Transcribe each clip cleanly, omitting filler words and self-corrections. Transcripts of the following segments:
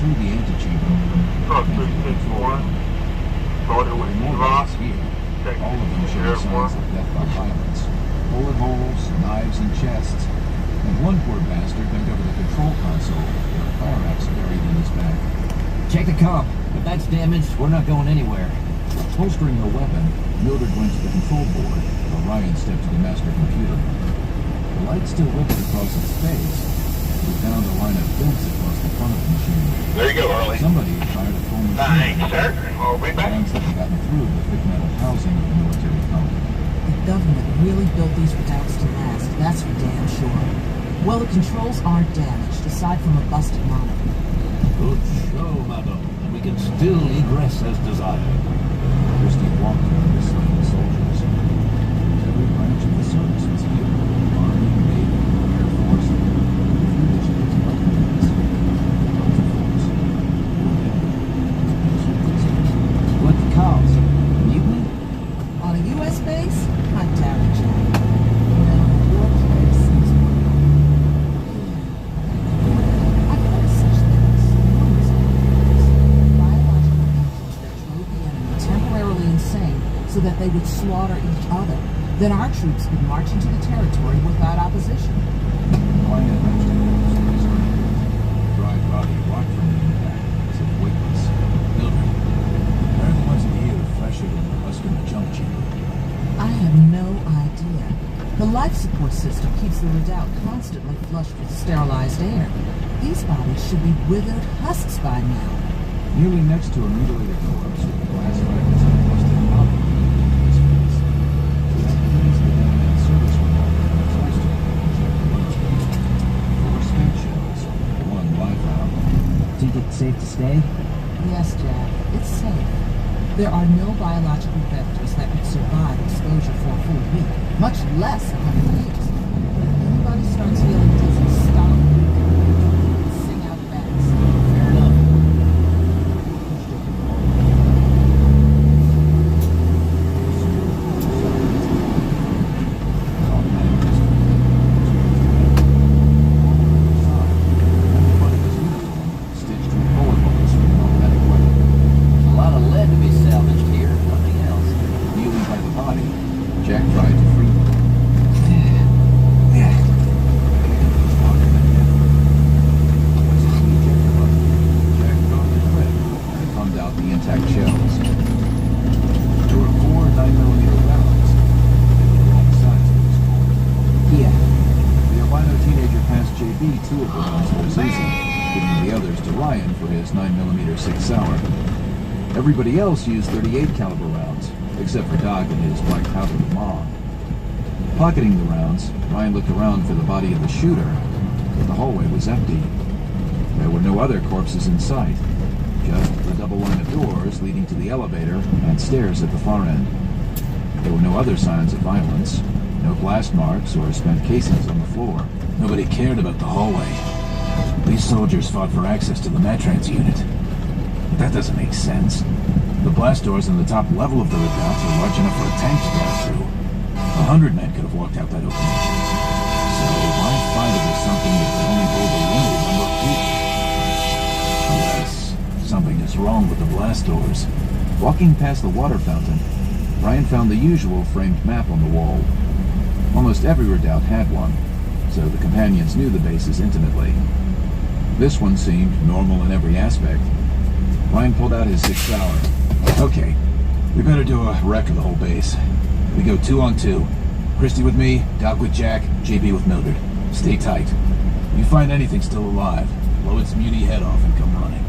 through the antechamber. Truck 361. Started with More Rock. bodies here, all of them showing signs of death by violence. Bullet holes, knives, and chests. And one poor bastard bent over the control console with a fire axe buried in his back. Check the comm. If that's damaged, we're not going anywhere. Holstering her weapon, Mildred went to the control board, while Ryan stepped to the master computer. The light still ripped across its face. We found a line of vents across the front of the machine. There you go, Harley. Somebody had fired a full machine. Thanks, sir. I'll be back. Rounds that had gotten through the thick metal housing of the military colony. The government really built these redoubts to last, that's for damn sure. Well, the controls aren't damaged, aside from a busted monitor. Good show, madam. And we can still egress as desired. Christie walked around the slain soldiers. Every branch of the service was here. Army, Navy, Air Force, and the few that she was recognized. What the cause? Mutiny? On a U.S. base? I doubt it, Jack. No, your place seems more. I've heard of such things. Numerous times. Biological agents that drove the enemy temporarily insane so that they would slaughter each other. Then our troops would march into the territory without opposition. Ryan had mentioned it was his dry body rocked from the impact as if weightless. Mildred, they're the ones in the air fresher than the rust in the jump chamber. I have no idea. The life support system keeps the redoubt constantly flushed with sterilized air. These bodies should be withered husks by now. Nearly next to a mutilated corpse with a glass fragments of busted out of his face. He had used the dead man's service revolver in his holster and checked the load. 4 spent shells, 1 live round. Think it's safe to stay? Yes, Jack, it's safe. There are no biological vectors that could survive exposure for a full week, much less a couple of days. If anybody starts feeling dizzy, stop. Sing out fast. Fair enough. Stitched with bullet holes from an automatic weapon. A lot of lead to be salvaged here. Nothing else. Kneeling by the body, Jack tried to free them. Jack dropped the clip and thumbed out the intact shells. There were 4 9mm rounds. They were wrong sides of this core. Yeah. The albino teenager passed JB 2 of the rounds for his Uzi, giving the others to Ryan for his 9mm 6 Sauer. Everybody else used .38 caliber rounds, except for Doc and his black powder mom. Pocketing the rounds, Ryan looked around for the body of the shooter, but the hallway was empty. There were no other corpses in sight, just the double line of doors leading to the elevator and stairs at the far end. There were no other signs of violence, no blast marks or spent casings on the floor. Nobody cared about the hallway. These soldiers fought for access to the Matrans unit. But that doesn't make sense. The blast doors on the top level of the redoubts are large enough for a tank to pass through. 100 men could have walked out that opening. So why fight over something that can only hold a limited number of people? Unless something is wrong with the blast doors. Walking past the water fountain, Ryan found the usual framed map on the wall. Almost every redoubt had one, so the companions knew the bases intimately. This one seemed normal in every aspect. Ryan pulled out his 6 Sauer. Okay, we better do a wreck of the whole base. We go 2 on 2. Christie with me, Doc with Jack, JB with Mildred. Stay tight. If you find anything still alive, blow its muni head off and come running.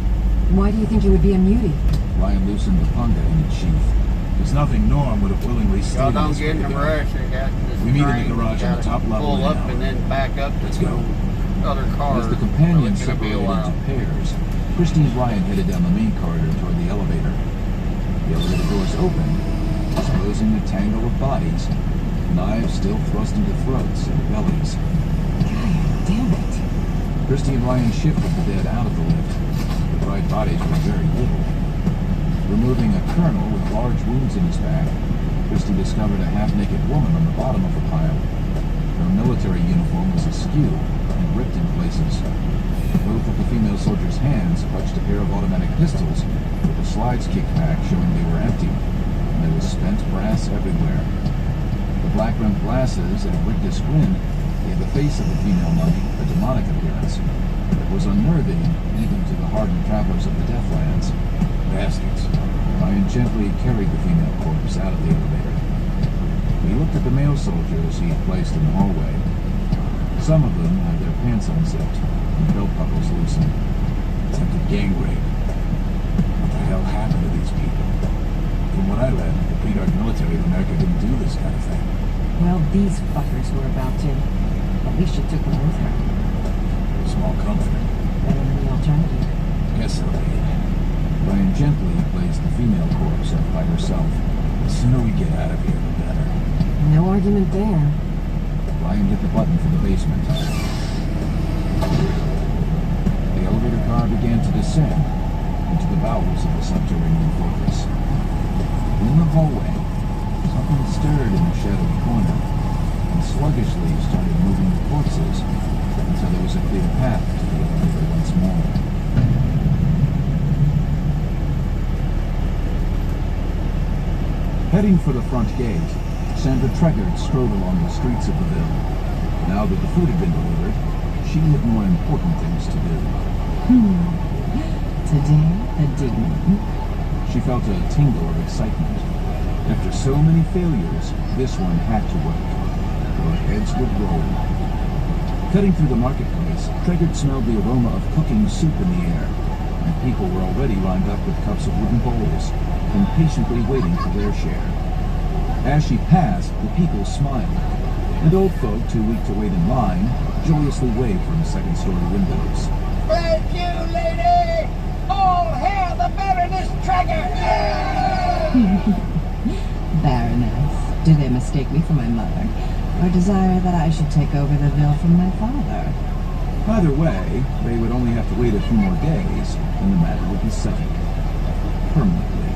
Why do you think it would be a mutie? Ryan loosened the punga in its sheath. There's nothing Norm would have willingly stayed Y'all in don't this get in a graveyard. rush. They got this We meet in the train, garage you on the gotta top level pull in up an hour. and then back up to Let's the go. other cars. As the companions So it's gonna be a separated while. into pairs, Christie and Ryan headed down the main corridor toward the elevator. The elevator doors opened, exposing a tangle of bodies, knives still thrust into throats and bellies. God damn it. Christie and Ryan shifted the dead out of the lift. The dried bodies were very little. Removing a colonel with large wounds in his back, Christie discovered a half-naked woman on the bottom of the pile. Her military uniform was askew and ripped in places. Both of the female soldiers' hands clutched a pair of automatic pistols, with the slides kicked back showing they were empty, and there was spent brass everywhere. The black-rimmed glasses and rictus grin gave the face of the female mummy a demonic appearance that was unnerving even to the hardened travelers of the Deathlands. Bastards. Ryan gently carried the female corpse out of the elevator. He looked at the male soldiers he had placed in the hallway. Some of them had their pants unzipped and belt buckles loosened. Attempted gang rape. What the hell happened to these people? From what I read, the pre-dark military of America didn't do this kind of thing. Well, these fuckers were about to. At least she took them with her. Small comfort. Better than the alternative. Guess so, be. Ryan gently placed the female corpse up by herself. The sooner we get out of here, the better. No argument there. Ryan hit the button for the basement. The elevator car began to descend into the bowels of the subterranean fortress. In the hallway, something stirred in the shadowy corner, and sluggishly started moving the corpses until there was a clear path to the elevator once more. Heading for the front gate, Sandra Treggart strode along the streets of the ville. Now that the food had been delivered, she had more important things to do. Today, a demon. She felt a tingle of excitement. After so many failures, this one had to work. Her heads would roll. Cutting through the marketplace, Treggart smelled the aroma of cooking soup in the air, and people were already lined up with cups of wooden bowls, impatiently waiting for their share. As she passed, the people smiled, and old folk too weak to wait in line joyously waved from second-story windows. Thank you, lady! All hail the Baroness Treggart! Baroness, do they mistake me for my mother, or desire that I should take over the ville from my father? Either way, they would only have to wait a few more days, and the matter would be settled. Permanently.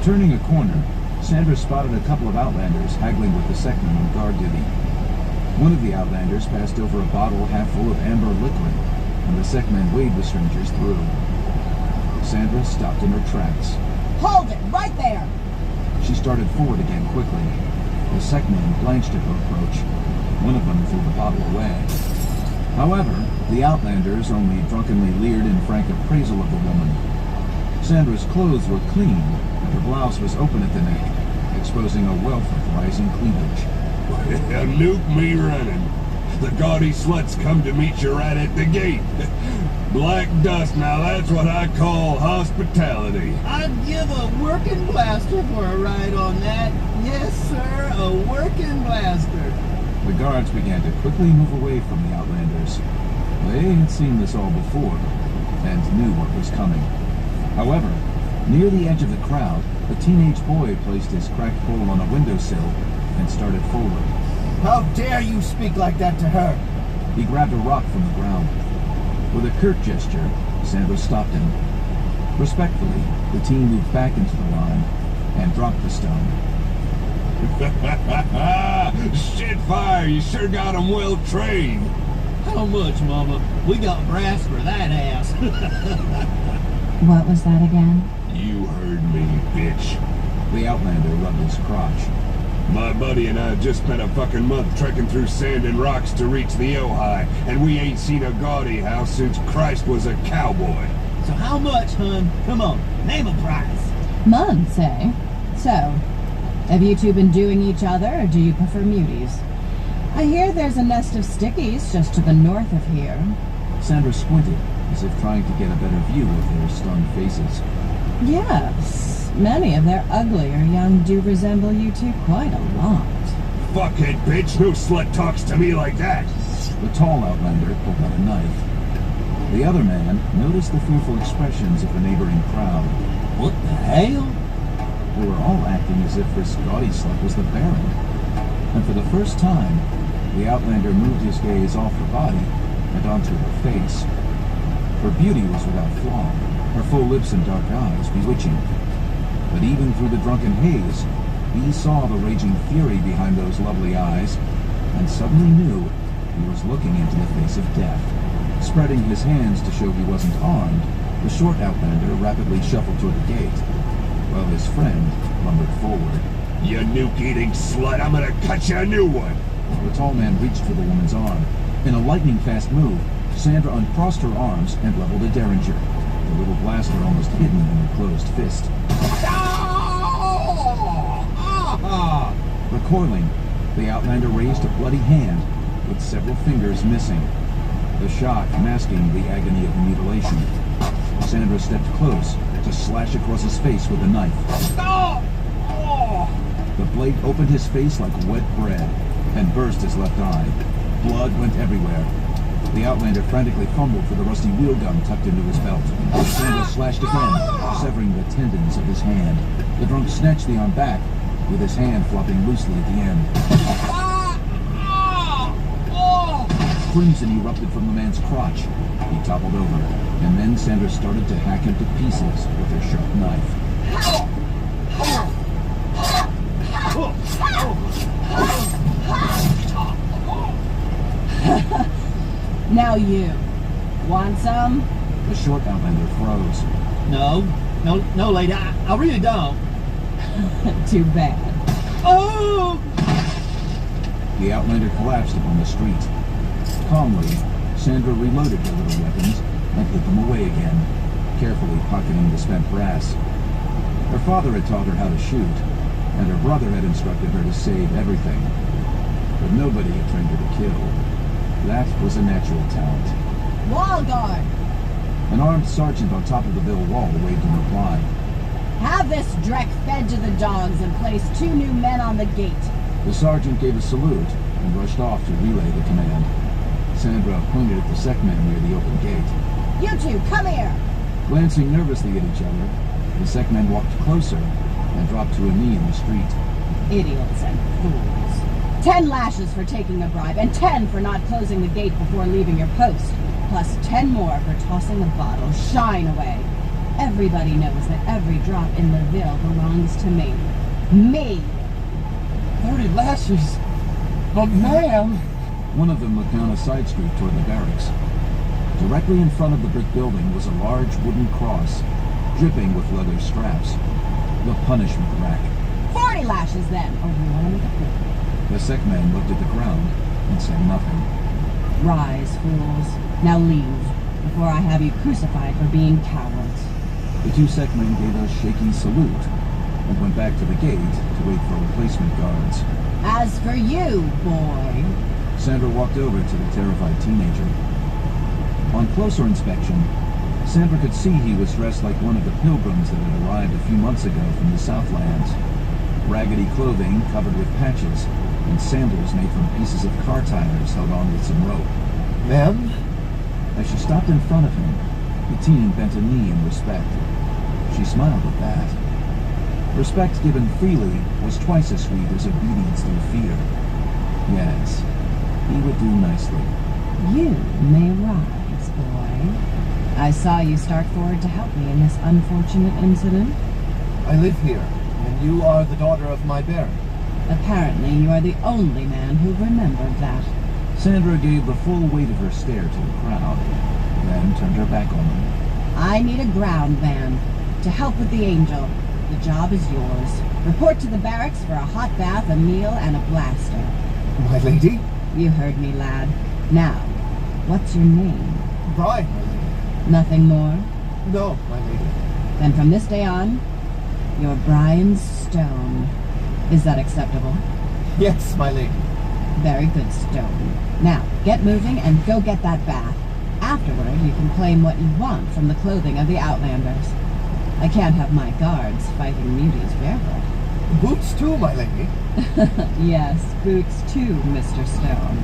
Turning a corner, Sandra spotted a couple of outlanders haggling with the Seckman on guard duty. One of the outlanders passed over a bottle half full of amber liquid, and the Seckman waved the strangers through. Sandra stopped in her tracks. Hold it, right there! She started forward again quickly. The Seckman blanched at her approach. One of them threw the bottle away. However, the outlanders only drunkenly leered in frank appraisal of the woman. Sandra's clothes were clean, and her blouse was open at the neck, exposing a wealth of rising cleavage. Nuke me running. The gaudy sluts come to meet you right at the gate. Black dust, now that's what I call hospitality. I'd give a working blaster for a ride on that. Yes, sir, a working blaster. The guards began to quickly move away from the outlanders. They had seen this all before, and knew what was coming. However, near the edge of the crowd, a teenage boy placed his cracked bowl on a windowsill and started forward. How dare you speak like that to her? He grabbed a rock from the ground. With a curt gesture, Sandra stopped him. Respectfully, the teen moved back into the line and dropped the stone. Shit fire, you sure got 'em well trained. How much, Mama? We got brass for that ass. What was that again? You heard me, bitch. The outlander rubbed his crotch. My buddy and I just spent a fucking month trekking through sand and rocks to reach the Ojai, and we ain't seen a gaudy house since Christ was a cowboy. So how much, hun? Come on, name a price. Months, eh? So, have you two been doing each other, or do you prefer muties? I hear there's a nest of stickies just to the north of here. Sandra squinted, as if trying to get a better view of their stunned faces. Yes, many of their uglier young do resemble you two quite a lot. Fuckhead bitch, no slut talks to me like that. The tall outlander pulled out a knife. The other man noticed the fearful expressions of the neighboring crowd. What the hell? They were all acting as if this gaudy slut was the Baron. And for the first time, the outlander moved his gaze off her body and onto her face. Her beauty was without flaw, her full lips and dark eyes bewitching. But even through the drunken haze, he saw the raging fury behind those lovely eyes, and suddenly knew he was looking into the face of death. Spreading his hands to show he wasn't armed, the short outlander rapidly shuffled toward the gate, while his friend lumbered forward. You nuke-eating slut, I'm gonna cut you a new one! The tall man reached for the woman's arm. In a lightning-fast move, Sandra uncrossed her arms and leveled a derringer, the little blaster almost hidden in her closed fist. Recoiling, the outlander raised a bloody hand, with several fingers missing, the shock masking the agony of the mutilation. Sandra stepped close to slash across his face with a knife. The blade opened his face like wet bread and burst his left eye. Blood went everywhere. The outlander frantically fumbled for the rusty wheel gun tucked into his belt. Sandra slashed again, severing the tendons of his hand. The drunk snatched the arm back, with his hand flopping loosely at the end. Crimson erupted from the man's crotch. He toppled over, and then Sandra started to hack him to pieces with her sharp knife. Now you. Want some? The short outlander froze. No, lady, I really don't. Too bad. Oh! The outlander collapsed upon the street. Calmly, Sandra reloaded her little weapons and put them away again, carefully pocketing the spent brass. Her father had taught her how to shoot, and her brother had instructed her to save everything. But nobody had trained her to kill. That was a natural talent. Wall guard! An armed sergeant on top of the bill wall waved in reply. Have this dreck fed to the dogs and place 2 new men on the gate. The sergeant gave a salute and rushed off to relay the command. Sandra pointed at the SecMen near the open gate. You two, come here! Glancing nervously at each other, the SecMen walked closer and dropped to a knee in the street. Idiots and fools. 10 lashes for taking a bribe, and 10 for not closing the gate before leaving your post. Plus 10 more for tossing a bottle. Shine away. Everybody knows that every drop in the Ville belongs to me. Me! 30 lashes? But ma'am... One of them looked down a side street toward the barracks. Directly in front of the brick building was a large wooden cross, dripping with leather straps. The punishment rack. 40 lashes then! Oh, you want to make a fool? The SecMen looked at the ground and said nothing. Rise, fools. Now leave, before I have you crucified for being cowards. The 2 SecMen gave a shaky salute and went back to the gate to wait for replacement guards. As for you, boy... Sandra walked over to the terrified teenager. On closer inspection, Sandra could see he was dressed like one of the pilgrims that had arrived a few months ago from the Southlands. Raggedy clothing covered with patches, and sandals made from pieces of car tires held on with some rope. Ma'am? As she stopped in front of him, the teen bent a knee in respect. She smiled at that. Respect given freely was twice as sweet as obedience through fear. Yes, he would do nicely. You may rise, boy. I saw you start forward to help me in this unfortunate incident. I live here, and you are the daughter of my baron. Apparently, you are the only man who remembered that. Sandra gave the full weight of her stare to the crowd, then turned her back on them. I need a ground man to help with the Angel. The job is yours. Report to the barracks for a hot bath, a meal, and a blaster. My lady? You heard me, lad. Now, what's your name? Brian, my lady. Nothing more? No, my lady. Then from this day on, you're Brian Stone. Is that acceptable? Yes, my lady. Very good, Stone. Now, get moving and go get that bath. Afterward, you can claim what you want from the clothing of the Outlanders. I can't have my guards fighting muties barefoot. Boots too, my lady. Yes, boots too, Mr. Stone.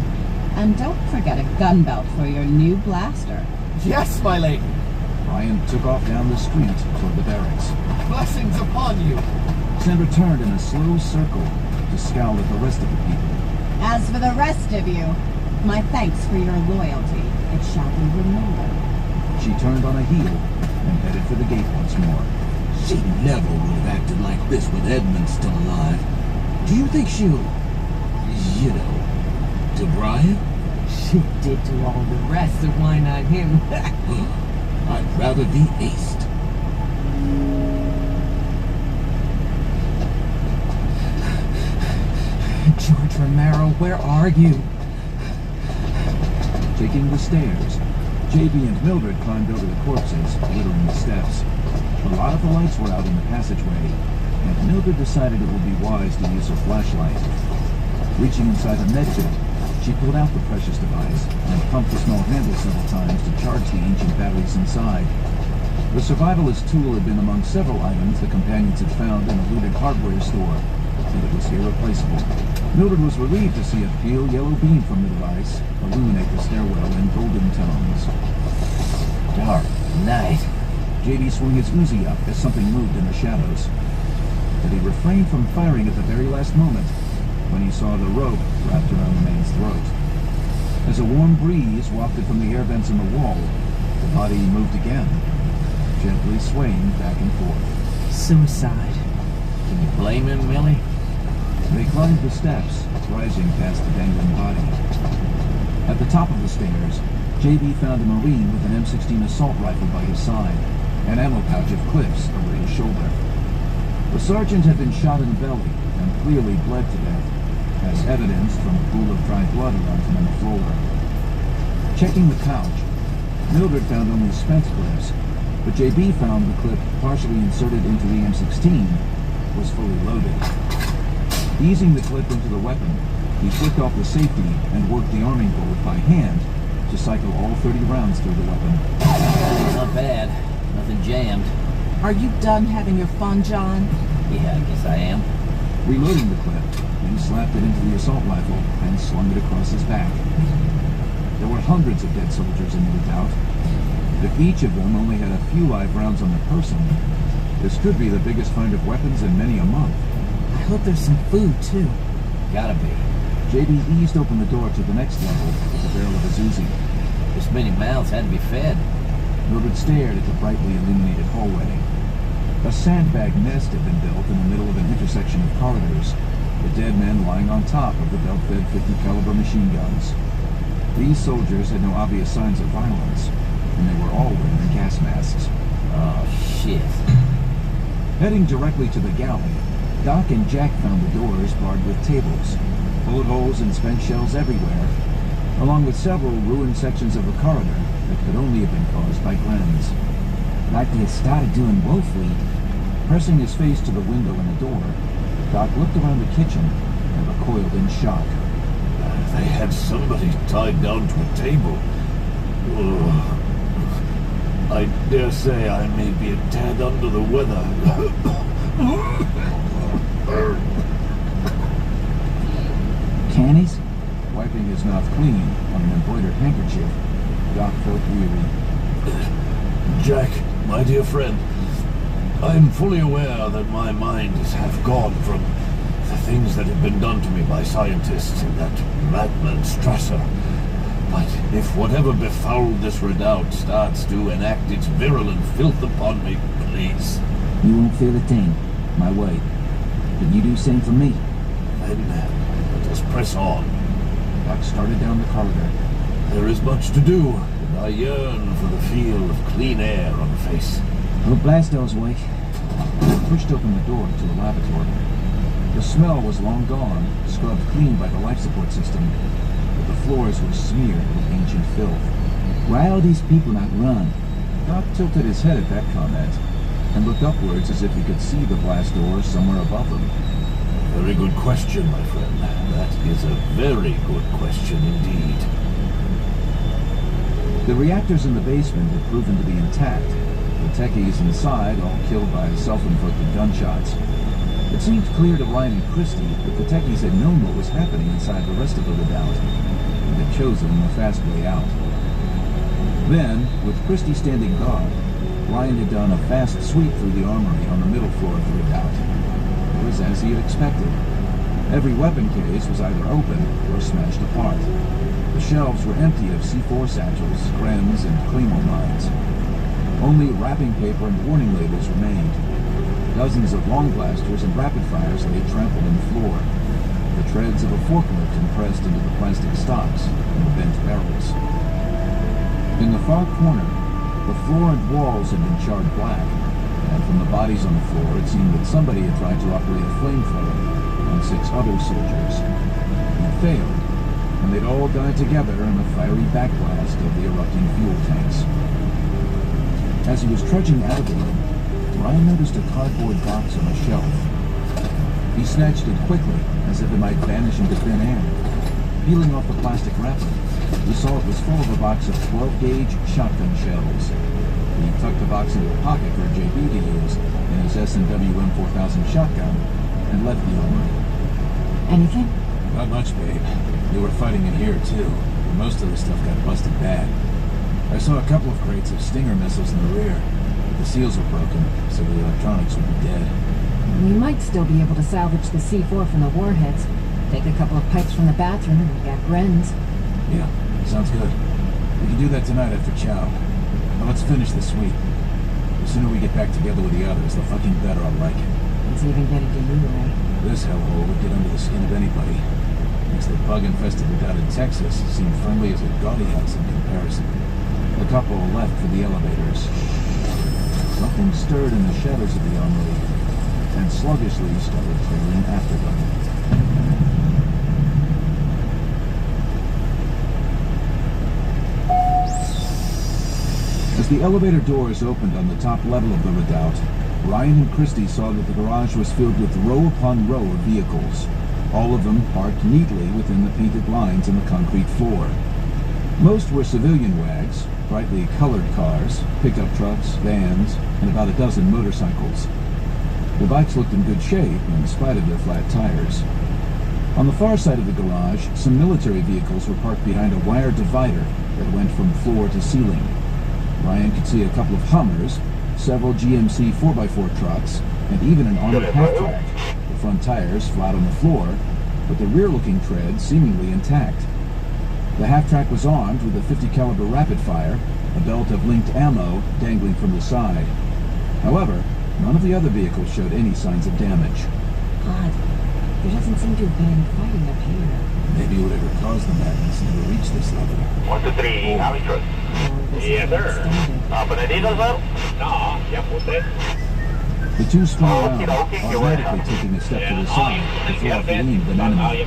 And don't forget a gun belt for your new blaster. Yes, my lady. Brian took off down the street toward the barracks. Blessings upon you. Sandra turned in a slow circle to scowl at the rest of the people. As for the rest of you, my thanks for your loyalty. It shall be remembered. She turned on a heel and headed for the gate once more. She never would have acted like this with Edmund still alive. Do you think she'll... to Brian? She did to all the rest, so why not him? I'd rather be aced. George Romero, where are you? Taking the stairs, JB and Mildred climbed over the corpses, littering the steps. A lot of the lights were out in the passageway, and Mildred decided it would be wise to use her flashlight. Reaching inside a medkit, she pulled out the precious device and pumped the small handle several times to charge the ancient batteries inside. The survivalist tool had been among several items the companions had found in a looted hardware store, and it was irreplaceable. Mildred was relieved to see a pale yellow beam from the device illuminate the stairwell in golden tones. Dark night. JD swung his Uzi up as something moved in the shadows, but he refrained from firing at the very last moment when he saw the rope wrapped around the man's throat. As a warm breeze wafted from the air vents in the wall, the body moved again, gently swaying back and forth. Suicide. Can you blame him, Millie? They climbed the steps, rising past the dangling body. At the top of the stairs, JB found a Marine with an M16 assault rifle by his side, an ammo pouch of clips over his shoulder. The sergeant had been shot in the belly and clearly bled to death, as evidenced from a pool of dry blood around him on the floor. Checking the pouch, Mildred found only spent clips, but JB found the clip partially inserted into the M16 was fully loaded. Easing the clip into the weapon, he flicked off the safety and worked the arming bolt by hand to cycle all 30 rounds through the weapon. Not bad. Nothing jammed. Are you done having your fun, John? Yeah, I guess I am. Reloading the clip, he slapped it into the assault rifle and slung it across his back. There were hundreds of dead soldiers in the redoubt. If each of them only had a few live rounds on their person, this could be the biggest find of weapons in many a month. I hope there's some food, too. Gotta be. JB eased open the door to the next level with the barrel of his Uzi. This many mouths had to be fed. Mildred stared at the brightly illuminated hallway. A sandbag nest had been built in the middle of an intersection of corridors, the dead men lying on top of the belt-fed 50 caliber machine guns. These soldiers had no obvious signs of violence, and they were all wearing gas masks. Oh, shit. Heading directly to the galley, Doc and Jack found the doors barred with tables, bullet holes and spent shells everywhere, along with several ruined sections of the corridor that could only have been caused by Glenn's. Like they had started doing woefully. Pressing his face to the window in the door, Doc looked around the kitchen and recoiled in shock. They had somebody tied down to a table. Oh, I dare say I may be a tad under the weather. Cannies? Wiping his mouth clean on an embroidered handkerchief, Doc felt weary. Jack, my dear friend, I am fully aware that my mind is half gone from the things that have been done to me by scientists and that madman Strasser. But if whatever befouled this redoubt starts to enact its virulent filth upon me, please, You won't feel a thing, my wife. But you do same for me. then let us press on. Doc started down the corridor. There is much to do, and I yearn for the feel of clean air on the face. Hope Blasto's way. He pushed open the door to the lavatory. The smell was long gone, scrubbed clean by the life support system, but the floors were smeared with ancient filth. Why all these people not run? Doc tilted his head at that comment and looked upwards as if he could see the blast door somewhere above them. Very good question, my friend. That is a very good question indeed. The reactors in the basement had proven to be intact, the techies inside all killed by self-inflicted gunshots. It seemed clear to Ryan and Christie that the techies had known what was happening inside the rest of the redoubt, and had chosen the fast way out. Then, with Christie standing guard, Ryan had done a fast sweep through the armory on the middle floor of the redoubt. It was as he had expected. Every weapon case was either open or smashed apart. The shelves were empty of C4 satchels, Krems, and Claymore mines. Only wrapping paper and warning labels remained. Dozens of long blasters and rapid fires lay trampled on the floor. the treads of a forklift impressed into the plastic stocks and the bent barrels. In the far corner, the floor and walls had been charred black, and from the bodies on the floor it seemed that somebody had tried to operate a flamethrower on 6 other soldiers. It failed, and they'd all died together in the fiery backblast of the erupting fuel tanks. As he was trudging out of the room, Ryan noticed a cardboard box on a shelf. He snatched it quickly, as if it might vanish into thin air. Peeling off the plastic wrapper, he saw it was full of a box of 12-gauge shotgun shells. He tucked the box into a pocket for JB to use in his S&W M4000 shotgun and left the armory. Anything? Not much, babe. They were fighting in here, too. And most of the stuff got busted bad. I saw a couple of crates of Stinger missiles in the rear, but the seals were broken, so the electronics would be dead. We might still be able to salvage the C4 from the warheads. Take a couple of pipes from the bathroom and we got Gren's. Yeah, sounds good. We can do that tonight after chow. Now let's finish this sweep. The sooner we get back together with the others, the fucking better I'll like it. It's even getting to you, Ray. This hellhole would get under the skin of anybody. Makes the bug-infested redoubt in Texas seem friendly as a gaudy house in comparison. The couple left for the elevators. Something stirred in the shadows of the armory, and sluggishly started trailing after them. As the elevator doors opened on the top level of the redoubt, Ryan and Christie saw that the garage was filled with row upon row of vehicles, all of them parked neatly within the painted lines in the concrete floor. Most were civilian wags, brightly colored cars, pickup trucks, vans, and about a dozen motorcycles. The bikes looked in good shape in spite of their flat tires. On the far side of the garage, some military vehicles were parked behind a wire divider that went from floor to ceiling. Ryan could see a couple of Hummers, several GMC 4x4 trucks, and even an armored half-track, the front tires flat on the floor, but the rear-looking tread seemingly intact. The half-track was armed with a .50 caliber rapid fire, a belt of linked ammo dangling from the side. However, none of the other vehicles showed any signs of damage. Odd. There doesn't seem to have been any fighting up here. Maybe whatever caused the madness never reached this level. 1, 2, 3, Alcatraz. Yes, sir. ¿Aprendido, sir? No, ya puse. The two spun around, automatically taking a step to the side to throw off the aim of an enemy.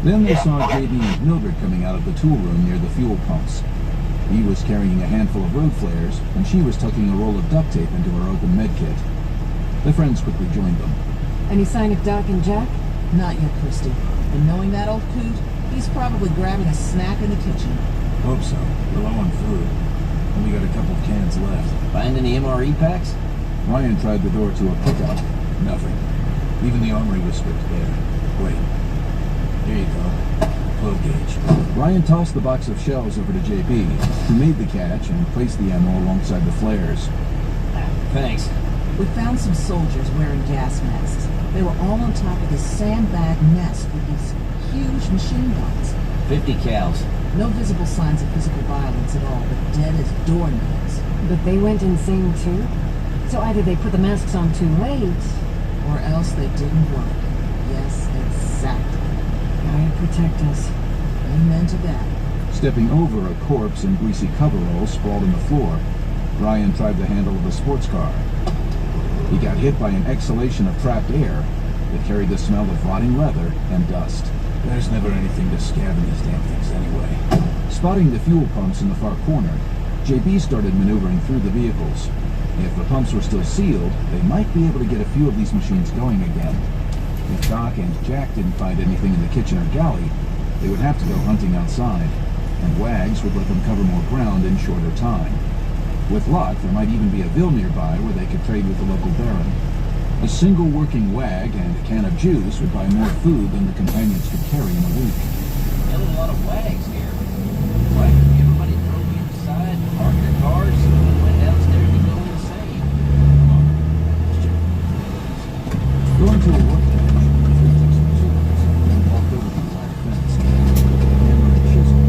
Then they saw JB and Mildred coming out of the tool room near the fuel pumps. He was carrying a handful of road flares, and she was tucking a roll of duct tape into her open med kit. The friends quickly joined them. Any sign of Doc and Jack? Not yet, Christy. And knowing that old coot, he's probably grabbing a snack in the kitchen. Hope so. We're low on food. Only got a couple of cans left. Find any MRE packs? Ryan tried the door to a pickup. Nothing. Even the armory was stripped bare. Wait. Here you go. 12 gauge. Ryan tossed the box of shells over to JB, who made the catch and placed the ammo alongside the flares. Thanks. We found some soldiers wearing gas masks. They were all on top of this sandbag nest with these huge machine guns. 50 cals. No visible signs of physical violence at all, but dead as doornails. But they went insane too? So either they put the masks on too late, or else they didn't work. Yes, exactly. God protect us. Amen to that. Stepping over a corpse in greasy coveralls sprawled on the floor, Ryan tried the handle of a sports car. He got hit by an exhalation of trapped air that carried the smell of rotting leather and dust. There's never anything to scab in these damn things anyway. Spotting the fuel pumps in the far corner, JB started maneuvering through the vehicles. If the pumps were still sealed, they might be able to get a few of these machines going again. If Doc and Jack didn't find anything in the kitchen or galley, they would have to go hunting outside, and Wags would let them cover more ground in shorter time. With luck, there might even be a Ville nearby where they could trade with the local baron. A single working Wag and a can of juice would buy more food than the companions could carry in a week. Still a lot of wags here. Like everybody drove inside, parked their cars, and went downstairs to go insane. Going to a workbench, the three took some tools and walked over to the wire fence. Hammer and chisel,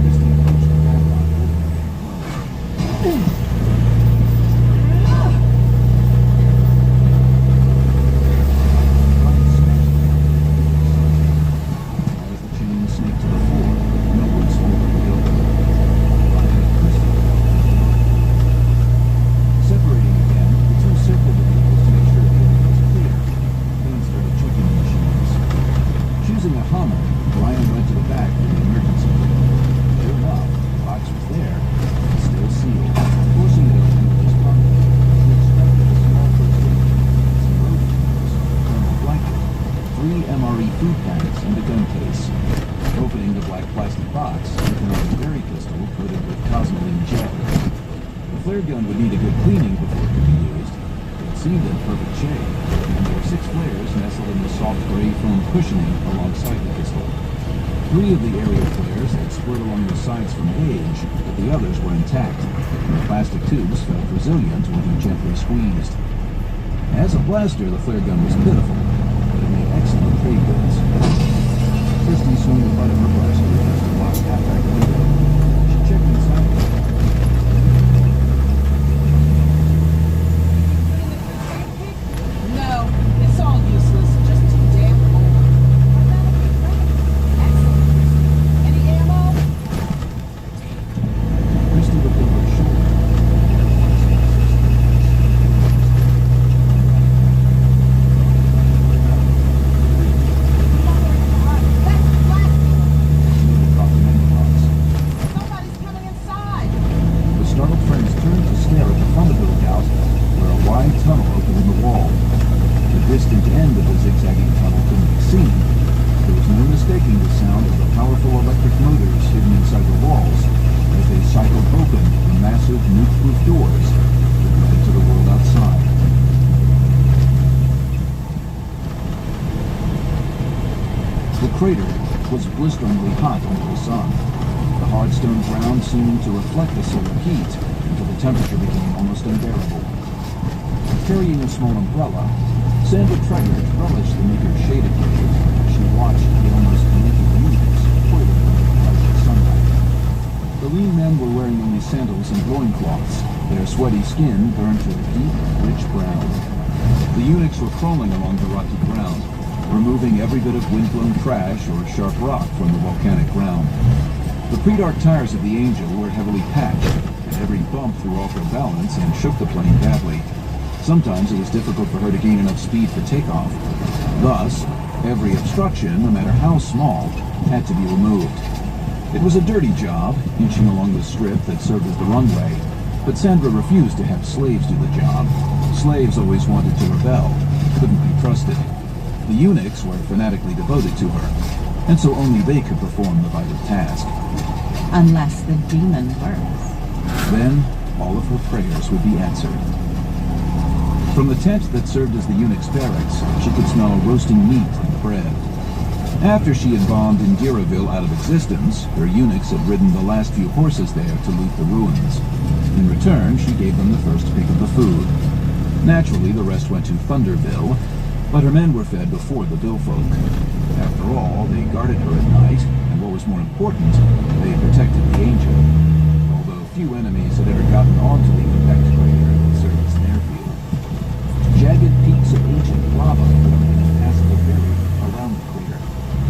Christie approached the padlock over. flare gun would need a good cleaning before it could be used. It seemed in perfect shape, and there were 6 flares nestled in the soft gray foam cushioning alongside the pistol. 3 of the area flares had split along the sides from age, but the others were intact, and the plastic tubes felt resilient when he gently squeezed. As a blaster, the flare gun was pitiful, but it made excellent trade goods. Christy swung the butt of her blaster against the locked half-back window. She checked inside. No, it's all useless. Just too damn cold. Any ammo? Christy looked over her shoulder. Somebody's coming inside. The startled friends turned to stare at the front of the lookout, where a wide tunnel opened in the wall. The distant end of the zigzagging tunnel couldn't be seen. There was no mistaking the sound of the powerful electric motors hidden inside the walls as they cycled open the massive nuke-proof doors that led to the world outside. The crater was blisteringly hot under the sun. The hard stone ground seemed to reflect the solar heat until the temperature became almost unbearable. Carrying a small umbrella, Sandra Treggert relished the meager shade it gave as she watched the almost naked units toiling under the harsh sunlight. The lean men were wearing only sandals and loincloths. Their sweaty skin burned to a deep, rich brown. The eunuchs were crawling along the rocky ground, removing every bit of wind-blown trash or sharp rock from the volcanic ground. The pre-dark tires of the Angel were heavily patched, and every bump threw off her balance and shook the plane badly. Sometimes it was difficult for her to gain enough speed for takeoff. Thus, every obstruction, no matter how small, had to be removed. It was a dirty job, inching along the strip that served as the runway, but Sandra refused to have slaves do the job. Slaves always wanted to rebel, couldn't be trusted. The eunuchs were fanatically devoted to her, and so only they could perform the vital task. Unless the demon works. Then, all of her prayers would be answered. From the tent that served as the eunuch's barracks, she could smell roasting meat and bread. After she had bombed Indiraville out of existence, her eunuchs had ridden the last few horses there to loot the ruins. In return, she gave them the first pick of the food. Naturally, the rest went to Thunderville, but her men were fed before the Billfolk. After all, they guarded her at night, and what was more important, they protected the Angel. Although few enemies had ever gotten onto the impact crater that served as an airfield. Jagged peaks of ancient lava formed an impassable barrier around the crater.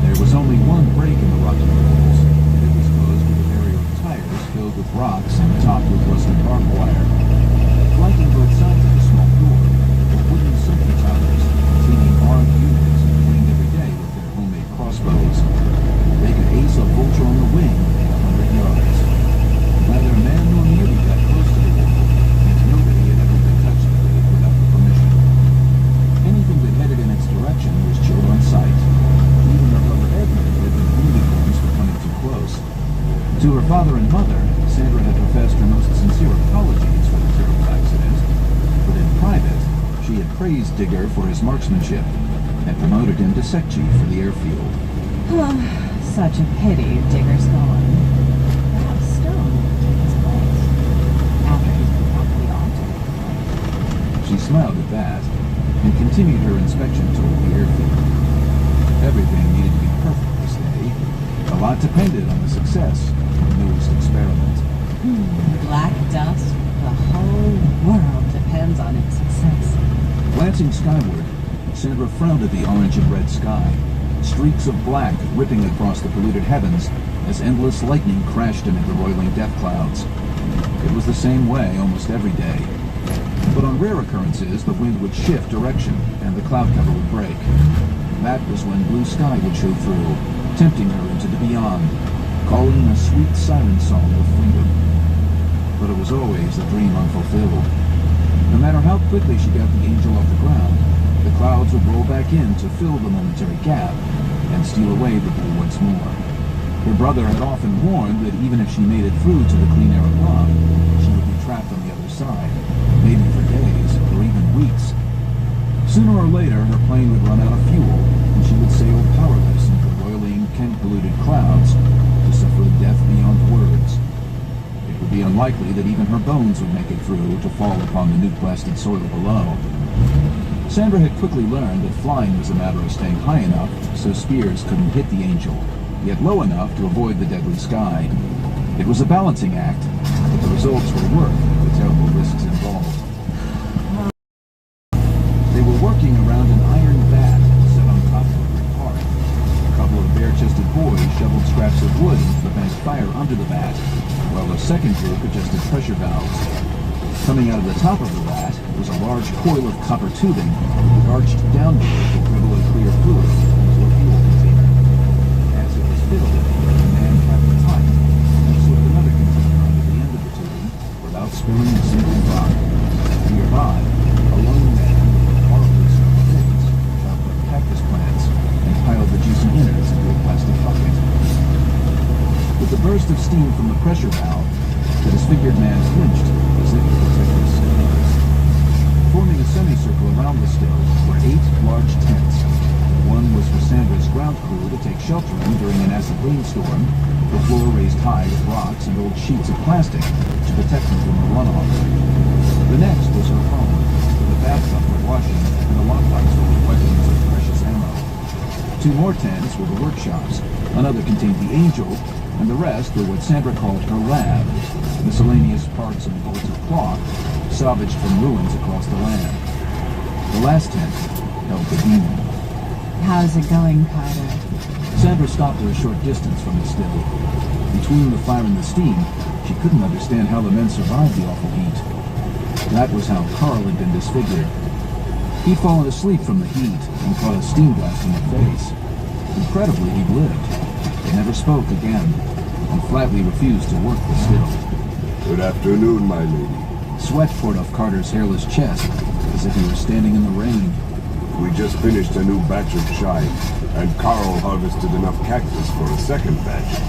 There was only one break in the rocky walls, and it was closed with a barrier of tires filled with rocks and topped with rusted barbed wire. Flanking both sides of the small door were wooden sentry towers, containing armed units trained every day with their homemade crossbows. They could ace a vulture on the wing at 100 yards. Neither man nor mutie got close to the wall, and nobody had ever been touched with it without the permission. Anything that headed in its direction was chilled on sight. Even her brother Edmund had been wounded once for coming too close. To her father and mother, Sandra had professed her most sincere apologies for the terrible accident, but in private, she had praised Digger for his marksmanship and promoted him to sec chief for the airfield. Such a pity Digger's gone. Perhaps Stone will take his place after he's been properly altered. She smiled at that and continued her inspection toward the airfield. Everything needed to be perfect this day. A lot depended on the success of the newest experiment. Black dust, the whole world depends on its success. Glancing skyward, Sandra frowned at the orange and red sky, streaks of black ripping across the polluted heavens as endless lightning crashed amid the roiling death clouds. It was the same way almost every day. But on rare occurrences, the wind would shift direction and the cloud cover would break. That was when blue sky would show through, tempting her into the beyond, calling a sweet siren song of freedom. But it was always a dream unfulfilled. No matter how quickly she got the Angel off the ground, the clouds would roll back in to fill the momentary gap and steal away the blue once more. Her brother had often warned that even if she made it through to the clean air above, she would be trapped on the other side, maybe for days or even weeks. Sooner or later, her plane would run out of fuel, and she would sail powerless into roiling, Kent-polluted clouds to suffer a death beyond words. It would be unlikely that even her bones would make it through to fall upon the nuke-blasted soil below. Sandra had quickly learned that flying was a matter of staying high enough so spears couldn't hit the Angel, yet low enough to avoid the deadly sky. It was a balancing act, but the results were worth the terrible risks involved. They were working around an iron vat set on top of a brick park. A couple of bare-chested boys shoveled scraps of wood into the banked fire under the vat, while a second group adjusted pressure valves. Coming out of the top of the vat was a large coil of copper tubing that arched downward to dribble a clear fluid into a fuel container. As it was filled, the man tapped the pipe and slipped another container under the end of the tubing without spilling a single drop. Nearby, a lone man with horribly smelling pigs chopped up cactus plants and piled the juicy innards into a plastic bucket. With the burst of steam from the pressure valve, the disfigured man flinched as if to protect his scars. Forming a semicircle around the stove were 8 large tents. One was for Sandra's ground crew to take shelter in during an acid rainstorm, the floor raised high with rocks and old sheets of plastic to protect them from the runoff. The next was her home, with a bathtub for washing and a lockbox full of weapons and precious ammo. 2 more tents were the workshops. Another contained the Angel, and the rest were what Sandra called her lab, miscellaneous parts and bolts of cloth salvaged from ruins across the land. The last tent held the Demon. How's it going, Carter? Sandra stopped at a short distance from the still. Between the fire and the steam, she couldn't understand how the men survived the awful heat. That was how Carl had been disfigured. He'd fallen asleep from the heat and caught a steam blast in the face. Incredibly, he'd lived. He never spoke again, and flatly refused to work the still. Good afternoon, my lady. Sweat poured off Carter's hairless chest, as if he were standing in the rain. We just finished a new batch of chai, and Carl harvested enough cactus for a second batch.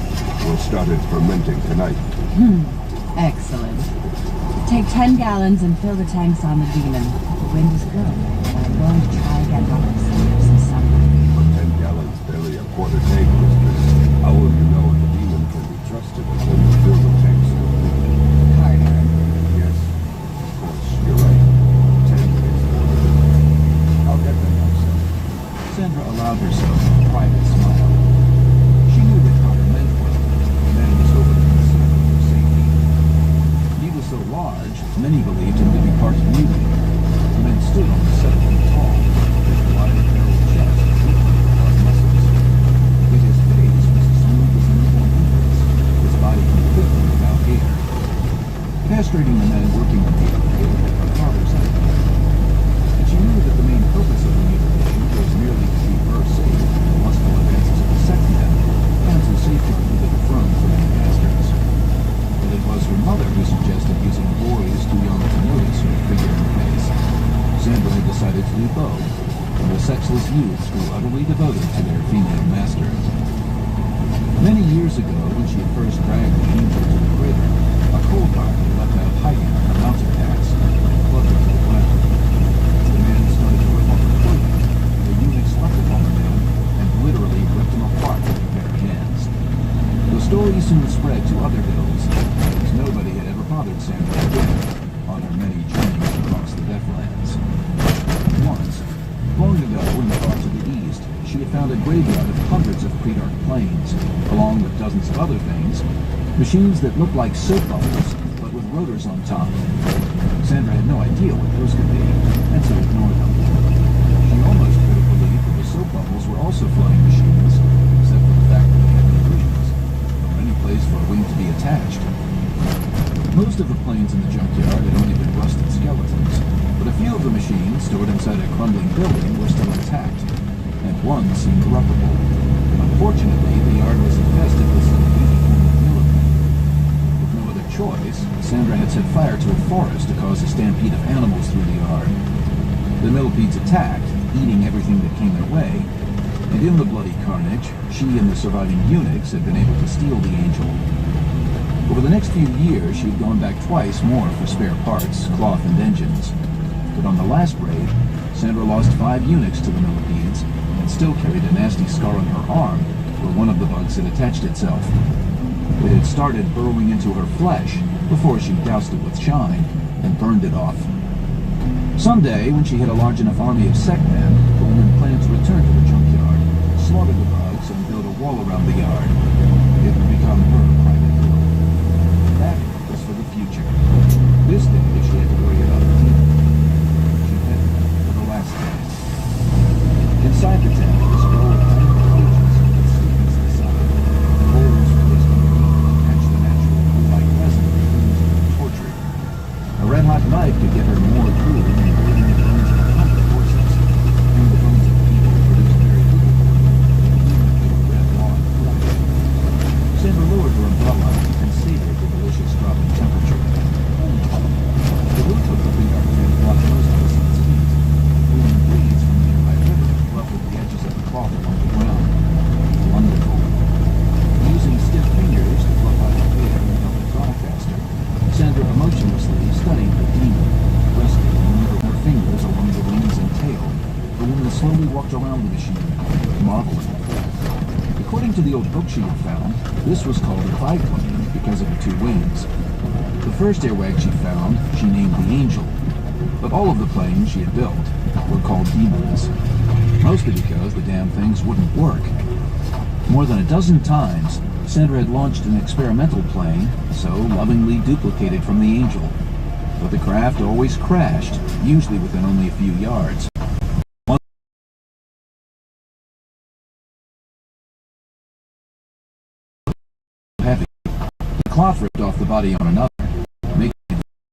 We'll start it fermenting tonight. Excellent. Take 10 gallons and fill the tanks on the Demon. The wind is good, but I'm going to try again for some sunlight. But 10 gallons, barely a quarter tank, mistress. How will you know if the Demon can be trusted until you fill the tanks? Carter. Yes, of course, you're right. 10 is ordered. I'll get them myself. Sandra allowed herself a private smile. She knew that Carter meant well, and he was hoping to consider her safety. He was so large, many believed him to be part mutant. The men stood almost 7 feet tall, with a wide, narrow chest and broad muscles. Yet his face was as smooth as a newborn infant's, his body completely without hair. Castrating the men working on the elevator had her father's idea. And she knew that the main purpose of the mutilation was merely to reverse the lustful advances of the sex men and to safeguard the little throne from any bastards. But it was her mother who suggested using boys too young to notice her figure and face. Sandra had decided to do both, and the sexless youths grew utterly devoted to their female master. Many years ago, when she had first dragged the Angel to the crater, a cold guard had left out hiding on her mountain pass and clubbed her to the ground. The man started to rip off her clothing, and the eunuchs leapt upon the man and literally ripped him apart with their bare hands. The story soon spread to other hills, as nobody had ever bothered Sandra again on her many journeys across the Deathlands. Once, long ago, in the far to the east, she had found a graveyard of hundreds of Predark planes, along with dozens of other things, machines that looked like soap bubbles, but with rotors on top. Sandra had no idea what those could be, and so ignored them. She almost could have believed that the soap bubbles were also flying machines, except for the fact that they had no wings, or any place for a wing to be attached. Most of the planes in the junkyard had only been rusted skeletons, but a few of the machines stored inside a crumbling building were still intact, and one seemed operable. Unfortunately, the yard was infested with some millipede. With no other choice, Sandra had set fire to a forest to cause a stampede of animals through the yard. The millipedes attacked, eating everything that came their way, and in the bloody carnage, she and the surviving eunuchs had been able to steal the Angel. Over the next few years, she had gone back twice more for spare parts, cloth, and engines. But on the last raid, Sandra lost 5 units to the millipedes and still carried a nasty scar on her arm where one of the bugs had attached itself. It had started burrowing into her flesh before she doused it with shine and burned it off. Someday, when she had a large enough army of Sekmen, the woman planned to return to the junkyard, slaughter the bugs, and build a wall around the yard. It would become her private hill. That was for the future. This day, she had to worry about the team. She headed for the last day. Inside the tent was a row of tiny cages with sleepers inside. Holes placed underneath to catch the natural glue-like resin that used when tortured. A red-hot knife could get her more glue than bleeding the bones of 100 horses. And the bones of people produced very little glue, even a red raw flesh. Sandra lowered her umbrella and savored the delicious drop in temperature. The roof of the big tent blocked most of the sun's heat. Blowing breeze from the nearby river ruffled the edges of the cloth along the ground. Wonderful. Using stiff fingers to fluff out her hair and help it dry faster, Sandra emotionlessly studied the demon, resting on her fingers along the wings and tail. The woman slowly walked around the machine, marveling. According to the old book she had found, this was called a biplane because of the 2 wings. The first airwag she found, she named the Angel, but all of the planes she had built were called demons, mostly because the damn things wouldn't work. More than a dozen times, Sandra had launched an experimental plane, so lovingly duplicated from the Angel, but the craft always crashed, usually within only a few yards. Heavy. The cloth ripped off the body on another, making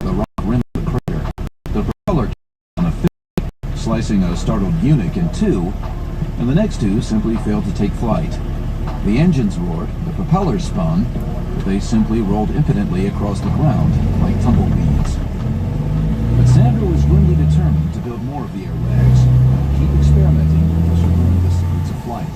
the rock rim of the crater. The propeller came on a fifth, slicing a startled eunuch in 2, and the next 2 simply failed to take flight. The engines roared, the propellers spun, but they simply rolled impotently across the ground like tumbleweeds. But Sandra was grimly determined to build more of the airwags, keep experimenting until she learned the secrets of flight.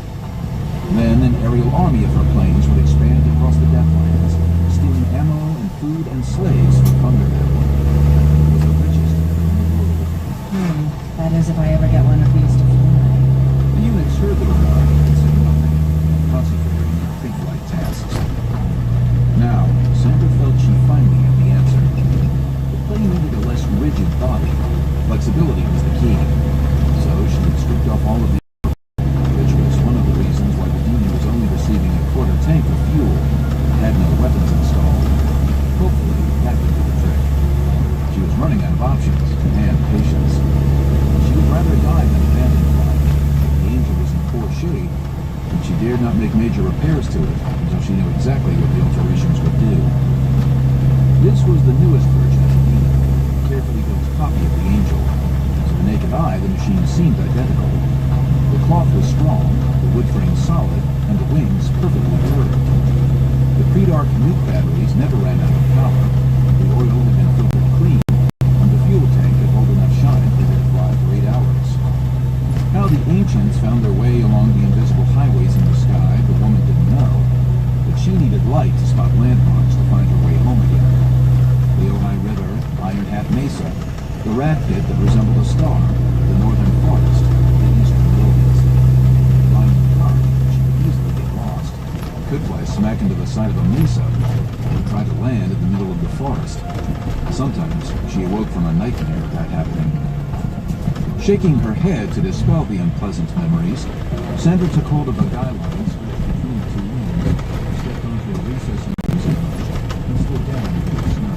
Then an aerial army of her planes would expand across the Deathlands, stealing ammo and food and slaves for Thunderhill. It was the richest in the world. That is if I ever get one of these to fly. The eunuchs heard the remark and said nothing, concentrating on pre-flight tasks. Now, Sandra felt she finally had the answer. The plane needed a less rigid body. Flexibility was the key. So she had stripped off all of the which was one of the reasons why the Demon was only receiving a quarter tank of fuel and had no weapons installed. Hopefully, that would do the trick. She was running out of options and patience. She would rather die than abandon flight. The Angel was in poor shape, and she dared not make major repairs to it until she knew exactly what the alterations would do. This was the newest version of the Demon, a carefully built copy of the Angel. To the naked eye, the machine seemed identical. The cloth was strong, the wood frame solid, and the wings perfectly curved. The pre-dark nuke batteries never ran out of power. The oil had been filtered clean, and the fuel tank had held enough shine for it to fly for 8 hours. How the ancients found their way along the invisible highways in the sky, the woman didn't know, but she needed light to spot landmarks to find her way home again. The Ojai River, Iron Hat Mesa, the rat pit that resembled a star, the northern forest, the eastern wilderness. Lying in the dark, she could easily get lost. Could fly smack into the side of a mesa, or try to land in the middle of the forest. Sometimes she awoke from a nightmare of that happening. Shaking her head to dispel the unpleasant memories, Sandra took hold of a guy line stretched between 2 wings, stepped onto a recess in the fuselage, and slid down into the snow.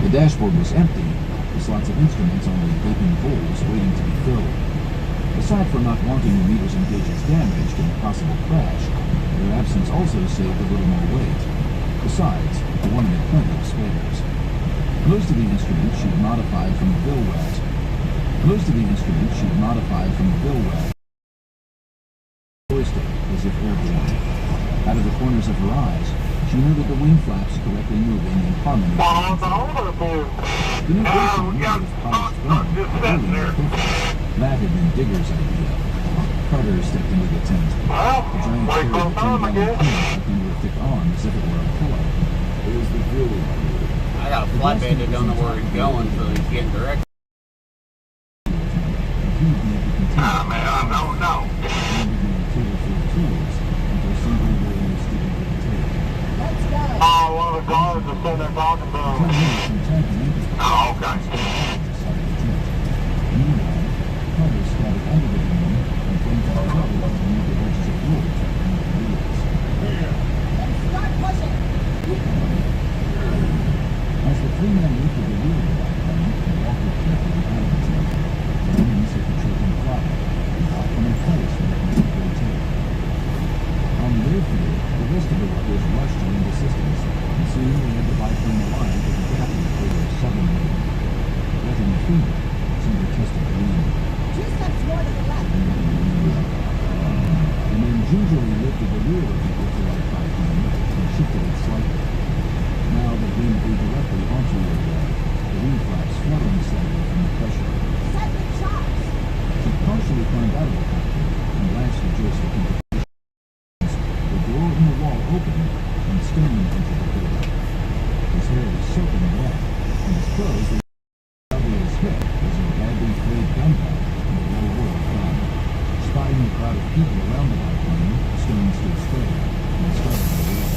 The dashboard was empty, with lots of instruments only gaping holes waiting to be filled. Aside from not wanting the meters and gauges damaged in a possible crash, their absence also saved a little more weight. Besides, the woman had plenty of spares. Most of the instruments she'd modified from the Vilwat. Joystick, as if airborne. Out of the corners of her eyes, she noted the wing flaps correctly moving in harmony. The new racing unit was polished bone, really no difference. That had been Digger's idea. Carter stepped into the tent. The giant carried the 10-gallon can tucked into her thick arm as if it were a pillow. It was the fuel. I got a flatbed that don't know where he's going, so he's getting directions. One of the guards is sitting there talking to him. Oh, okay. Meanwhile, Carter scattered out of the room and pointed out trouble underneath the edges of wood and the wheels. Start pushing! As the three men lifted the wheel of the biplane and walked it carefully out of the tent, the enemy set the choking throttle and locked them in place with a complete rotate. On the airfield, the rest of the ruckers rushed to lend assistance, and soon they had the biplane aligned with the captain for their southern wing. Letting the finger, somebody tested the wind. 2 steps more to the left. And then gingerly lifted the rear of the ultralight biplane and shifted it slightly. Now the wind blew directly onto the aircraft, the wing flaps fluttering slightly from the pressure. Set the chops! She partially climbed out of the cockpit and lashed the joystick into position. The door in the wall opened and Stone entered the door. His hair was soaking wet, and his clothes were over his hip as a badly frayed gun belt and a low wood gun. Spotting the crowd of people around the biplane, Stone stood straight and started to roll.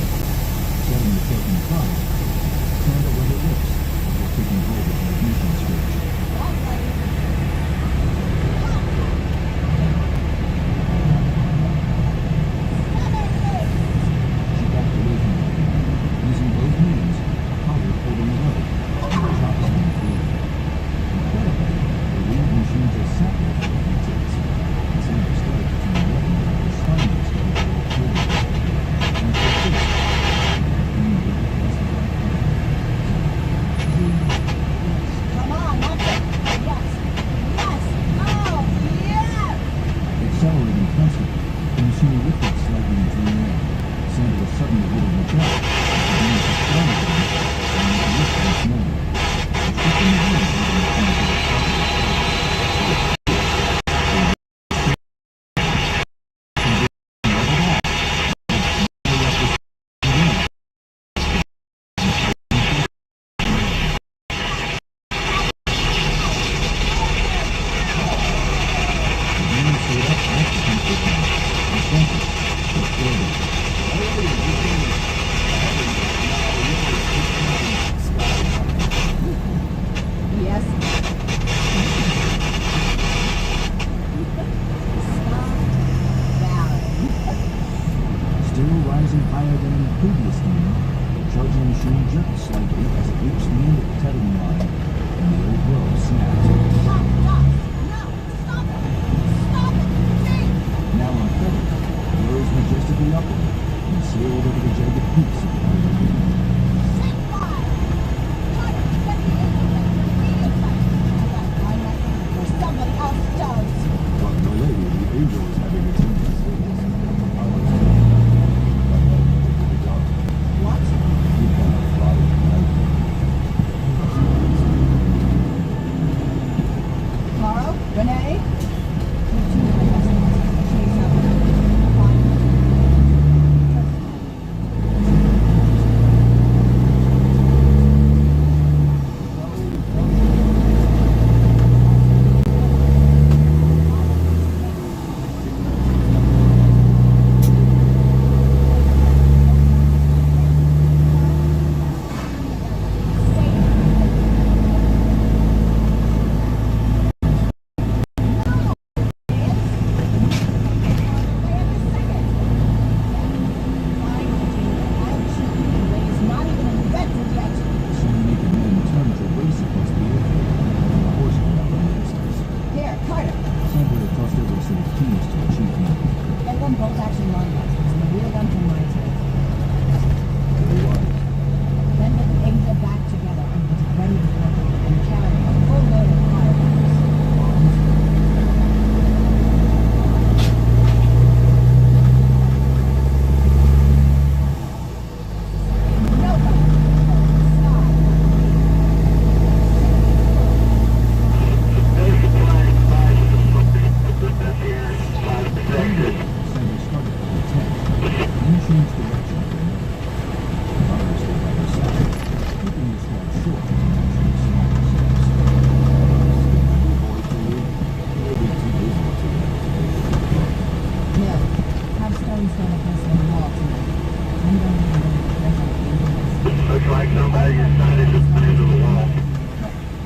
Setting the choking throttle, turned over her lips before taking hold of the ignition switch. She backed away from him, using both knees, Carter holding the rope, and the chops being free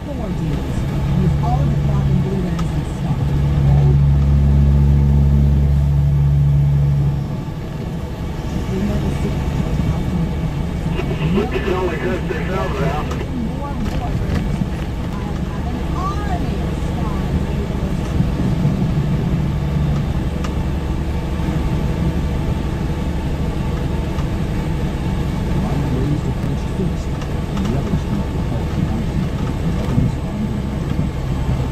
Four deals. Use all of the clock and blue lamps in stock. Remember It's only good 6 hours out. more warriors. I have an army of strong leaders. Ryan raised a clenched fist, and the others felt the help behind him. Weapons armed and ready.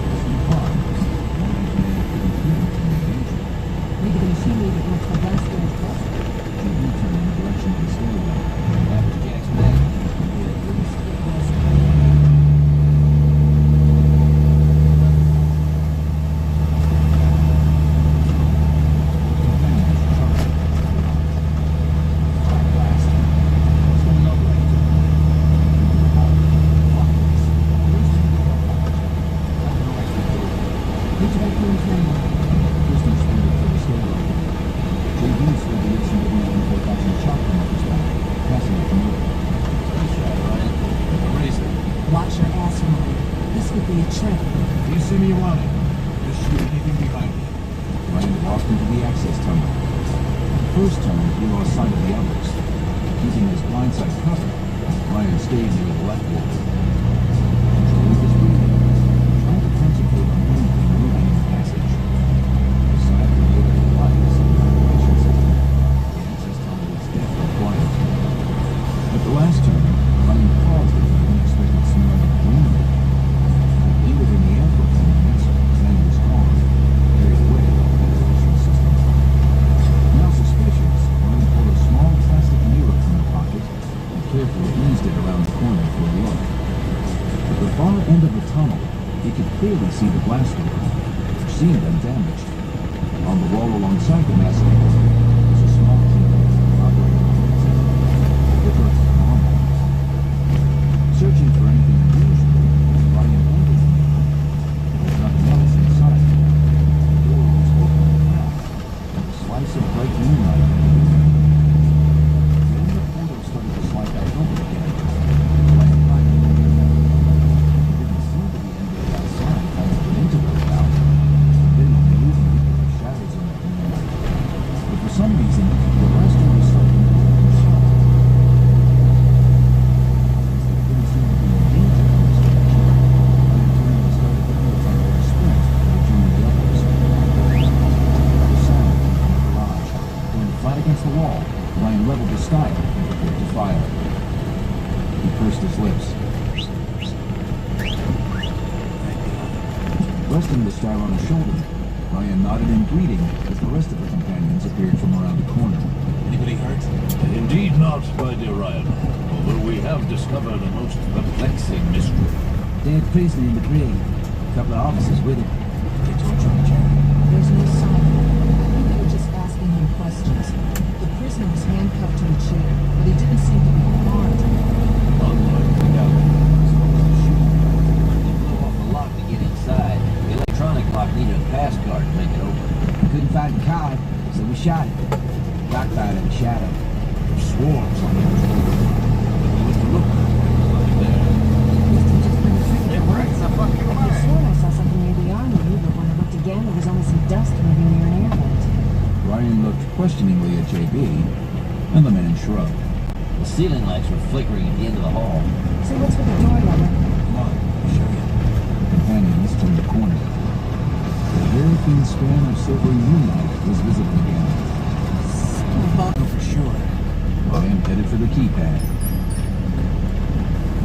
As he paused, one engineer couldn't hear him in danger. Maybe the machine leader went to the blast door's bus. JB turned in the direction of the stairwell. That was Jack's bag. At least it was. Watch your ass, Ryan. This could be a trick. If you see me running, just shoot anything behind me. Ryan walked into the access tunnel. The first turn, he lost sight of the others. Using his blindside cover, Ryan stayed near the left wall. Controlling his breathing, trying to concentrate on anything moving in the passage. Aside from the overhead lights and the ventilation system, the access tunnel was deathly quiet. At the last turn, Ryan paused at the unexpected smell of greenery. It lingered in the air for a few minutes, then it was gone, carried away by the ventilation system. Now suspicious, Ryan pulled a small plastic mirror from the pocket and carefully eased it around the corner for a look. At the far end of the tunnel, he could clearly see the blast door, which seemed undamaged. On the wall alongside the massive door was a small keypad operating on its own. It looked normal. Searching for anything unusual, Ryan opened the mirror. There was nothing else inside. The door was open and crack, and a slice of bright moonlight entered the room. Then the portal started to slide back open again. Ryan climbed in the mirror. There didn't seem to be anybody outside trying to get into the lookout. Then the movement of the shadows in the moonlight. But for some reason, the blast door was starting to open shut. Didn't seem to be in danger from this direction. Ryan turned and started looking at the sprint to join the others. The sound came from the garage. Going flat against the wall, Ryan leveled his style and prepared to fire. He pursed his lips. Resting the style on his shoulder, Ryan nodded in greeting as the rest of the companions appeared from around the corner. Anybody hurt? Indeed not, my dear Ryan. Although we have discovered a most perplexing mystery. Dead prisoner in the grave. A couple of officers with him. They torture him, Jack. There's no sign. I think they were just asking him questions. The prisoner was handcuffed to a chair, but he didn't seem to be harmed. Unlikely, no. Supposed to shoot him. They blew off the lock to get inside. The electronic lock needed a pass card to make it open. Couldn't find the card, so we shot it. Doc fired in the shadow. Swarms on the control room. But we went to look. Nothing there. Must have just been a trick. It breaks the fucking I could have sworn I saw something near the army, but when I looked again, there was only some dust moving near an air vent. Ryan looked questioningly at JB, and the man shrugged. The ceiling lights were flickering at the end of the hall. So what's with the door lever? Come on, I'll show you. The companions turned the corner. The very thin span of silvery moonlight was visible again. Know for sure. Ryan headed for the keypad.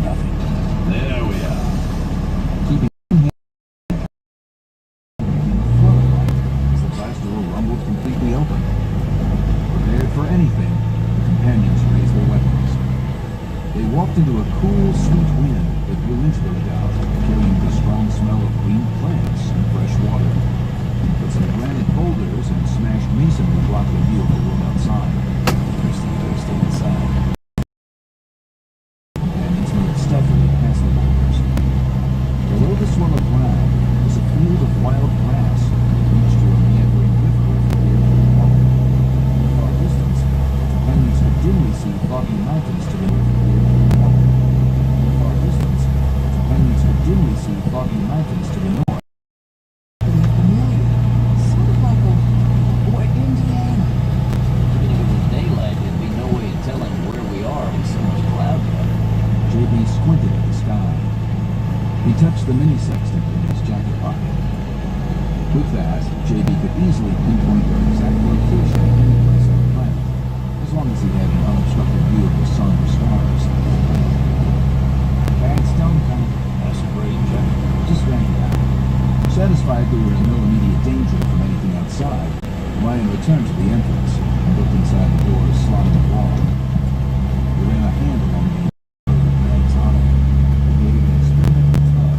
Nothing. There we are. Keeping one hand in the flood of light as the glass door rumbled completely open. Prepared for anything, the companions raised their weapons. They walked into a cool, sweet wind that blew into the lookout, carrying the strong smell of green plants and fresh water. But some granite boulders and smashed masonry blocked the view of the room outside. First thing, better stay inside. Companions moved stealthily past the boulders. Below the swell of ground was a field of wild grass that reached to a meandering river over the rear of the wall. In the far distance, the companions could dimly see foggy mountains to the north of the rear of the wall. squinted at the sky. He touched the mini-sextant in his jacket pocket. With that, JB could easily pinpoint their exact location any place on the planet, as long as he had an unobstructed view of the sun or stars. Bad stone coming. That's a brain, Jack. Just ran it out. Satisfied they were in no immediate danger from anything outside, Ryan returned to the entrance and looked inside the door's slotted wall. He ran a hand along the bags on it. He gave an experimental tug.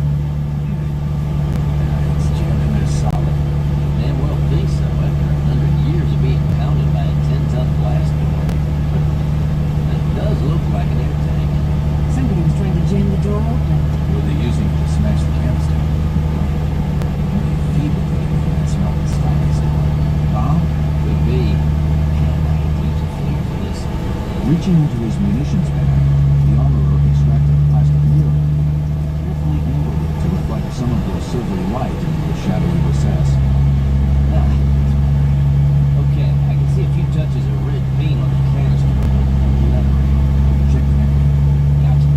It's jamming there solid. Damn well think so after 100 years of being pounded by a 10-ton blast door. That does look like an air tank. Somebody was trying to jam the door open. Were they using it to smash the canister? Only feeble did anything that smelled and stank. Bomb? Could be. Man, I could use a fleet for this. Reaching into his munitions bag, the armorer extracted a plastic mirror, carefully angled it to reflect some of the silvery light into the shadowy recess. Okay, I can see a few touches of red paint on the canister. Check the neck. Gotcha.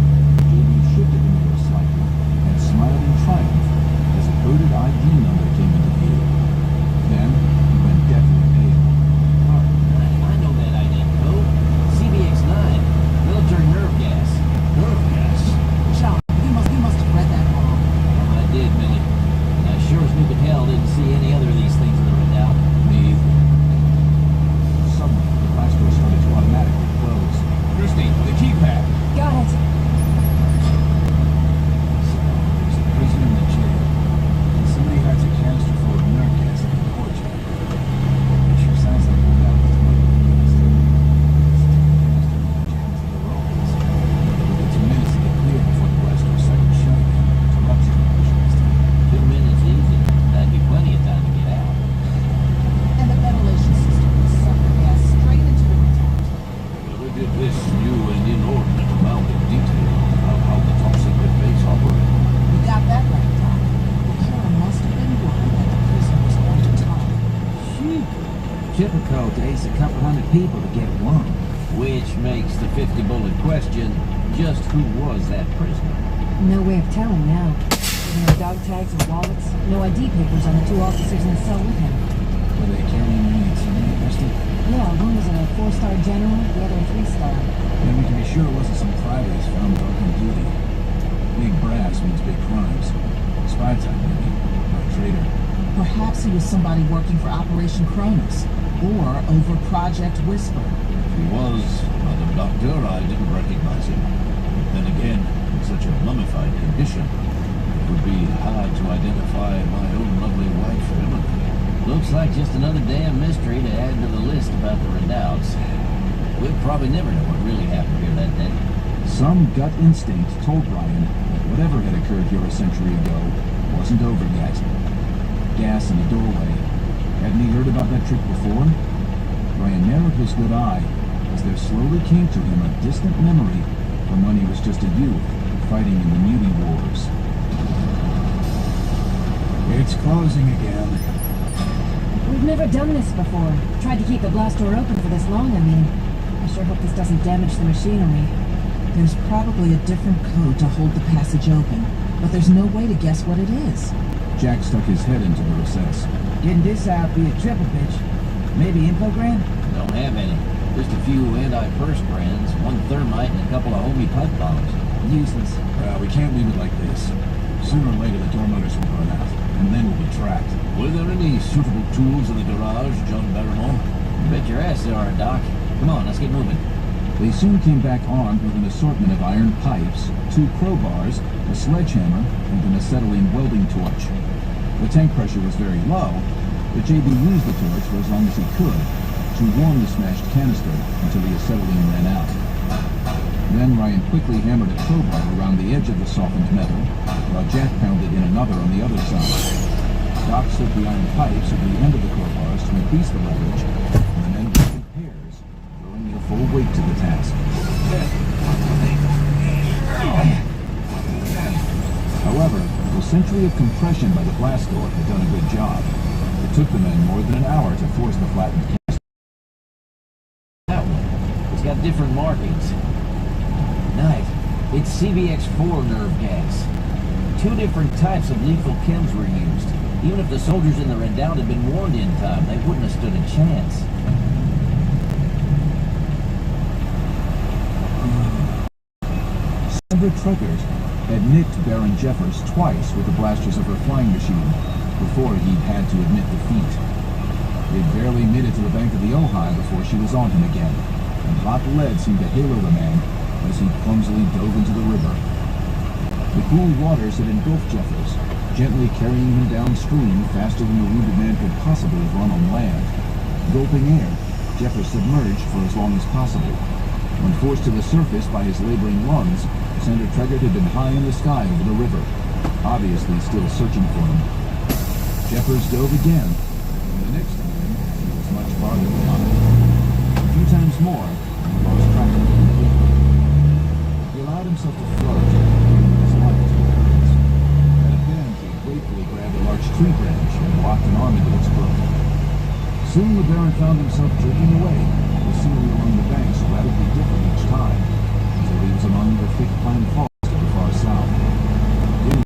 JB shifted the mirror slightly and smiled in triumph as a coded ID number came into view. Then, he went deathly pale. I know that ID code. CBX-9. Military nerve gas. Nerve gas. Sean, you must have read that wrong. I did, Millie. And I sure as new as hell didn't see any other of these things in the redoubt. Me either. Suddenly, the glass door started to automatically close. Christy, the keypad. Got it. So, there's a prisoner in the jail. And somebody hides a canister full of nerve gas in the porch. It sure sounds like we're down with the canister. It'll be 2 minutes to get clear before the blast door second shut again. Interrupts the motionist. 2 minutes easy. That'd be plenty of time to get out. And the ventilation system will suck the gas straight into the retort. Whoever did this knew an inordinate amount of detail about how the top-secret base operated. You got that right, Doc. The killer must have been worried that the prisoner was going to talk. Shoot. Typical to ace a couple hundred people to get one. Which makes the 50-bullet question, just who was that prisoner? No way of telling now. No dog tags or wallets. No ID papers on the 2 officers in the cell with him. Were they carrying any insignia, Christy? Yeah, one was a 4-star general, the other a 3-star. Then we can be sure it wasn't some privates found drunk on duty. Big brass means big crimes. Spy type, maybe. Or a traitor. Perhaps he was somebody working for Operation Cronus, or over Project Whisper. If he was, Madam Doctor, I didn't recognize him. Then again, in such a mummified condition, it would be hard to identify my own lovely wife, Emily. Looks like just another damn mystery to add to the list about the redoubts. We'll probably never know what really happened here that day. Some gut instinct told Ryan that whatever had occurred here a century ago wasn't over yet. Gas in the doorway. Hadn't he heard about that trick before? Ryan narrowed his good eye as there slowly came to him a distant memory from when he was just a youth, fighting in the Muti Wars. It's closing again. We've never done this before. Tried to keep the blast door open for this long, I mean. I sure hope this doesn't damage the machinery. There's probably a different code to hold the passage open, but there's no way to guess what it is. Jack stuck his head into the recess. Getting this out be a triple pitch. Maybe infogram? Don't have any. Just a few anti-perspirans, 1 thermite, and a couple of homie pipe bombs. Useless. We can't leave it like this. Sooner or later the door motors will burn out, and then we'll be trapped. Were there any suitable tools in the garage, John Barrymore? Bet your ass there are, Doc. Come on, let's get moving. They soon came back armed with an assortment of iron pipes, 2 crowbars, a sledgehammer, and an acetylene welding torch. The tank pressure was very low, but JB used the torch for as long as he could to warm the smashed canister until the acetylene ran out. Then Ryan quickly hammered a crowbar around the edge of the softened metal, while Jack pounded in another on the other side. Doc slid the iron pipes over the end of the crowbars to increase the leverage, and the men worked in pairs, throwing their full weight to the task. However, the century of compression by the blast door had done a good job. It took the men more than an hour to force the flattened canister. That one. It's got different markings. Knife. It's CBX4 nerve gas. 2 different types of lethal chems were used. Even if the soldiers in the Redoubt had been warned in time, they wouldn't have stood a chance. Sandra Treggert had nicked Baron Jeffers twice with the blasters of her flying machine before he'd had to admit defeat. He had barely made it to the bank of the Ojai before she was on him again, and hot lead seemed to halo the man as he clumsily dove into the river. The cool waters had engulfed Jeffers, gently carrying him downstream faster than the wounded man could possibly have run on land. Gulping air, Jeffers submerged for as long as possible. When forced to the surface by his laboring lungs, Sandra Treggert had been high in the sky over the river, obviously still searching for him. Jeffers dove again, and the next time he was much farther behind. A few times more, he lost track of him. He allowed himself to float, giving his life to the birds. At a bend, he gratefully grabbed a large tree branch and locked an arm into its crook. Soon the Baron found himself jerking away, the scenery along the banks radically different each time, until he was among the thick pine forests to the far south. Then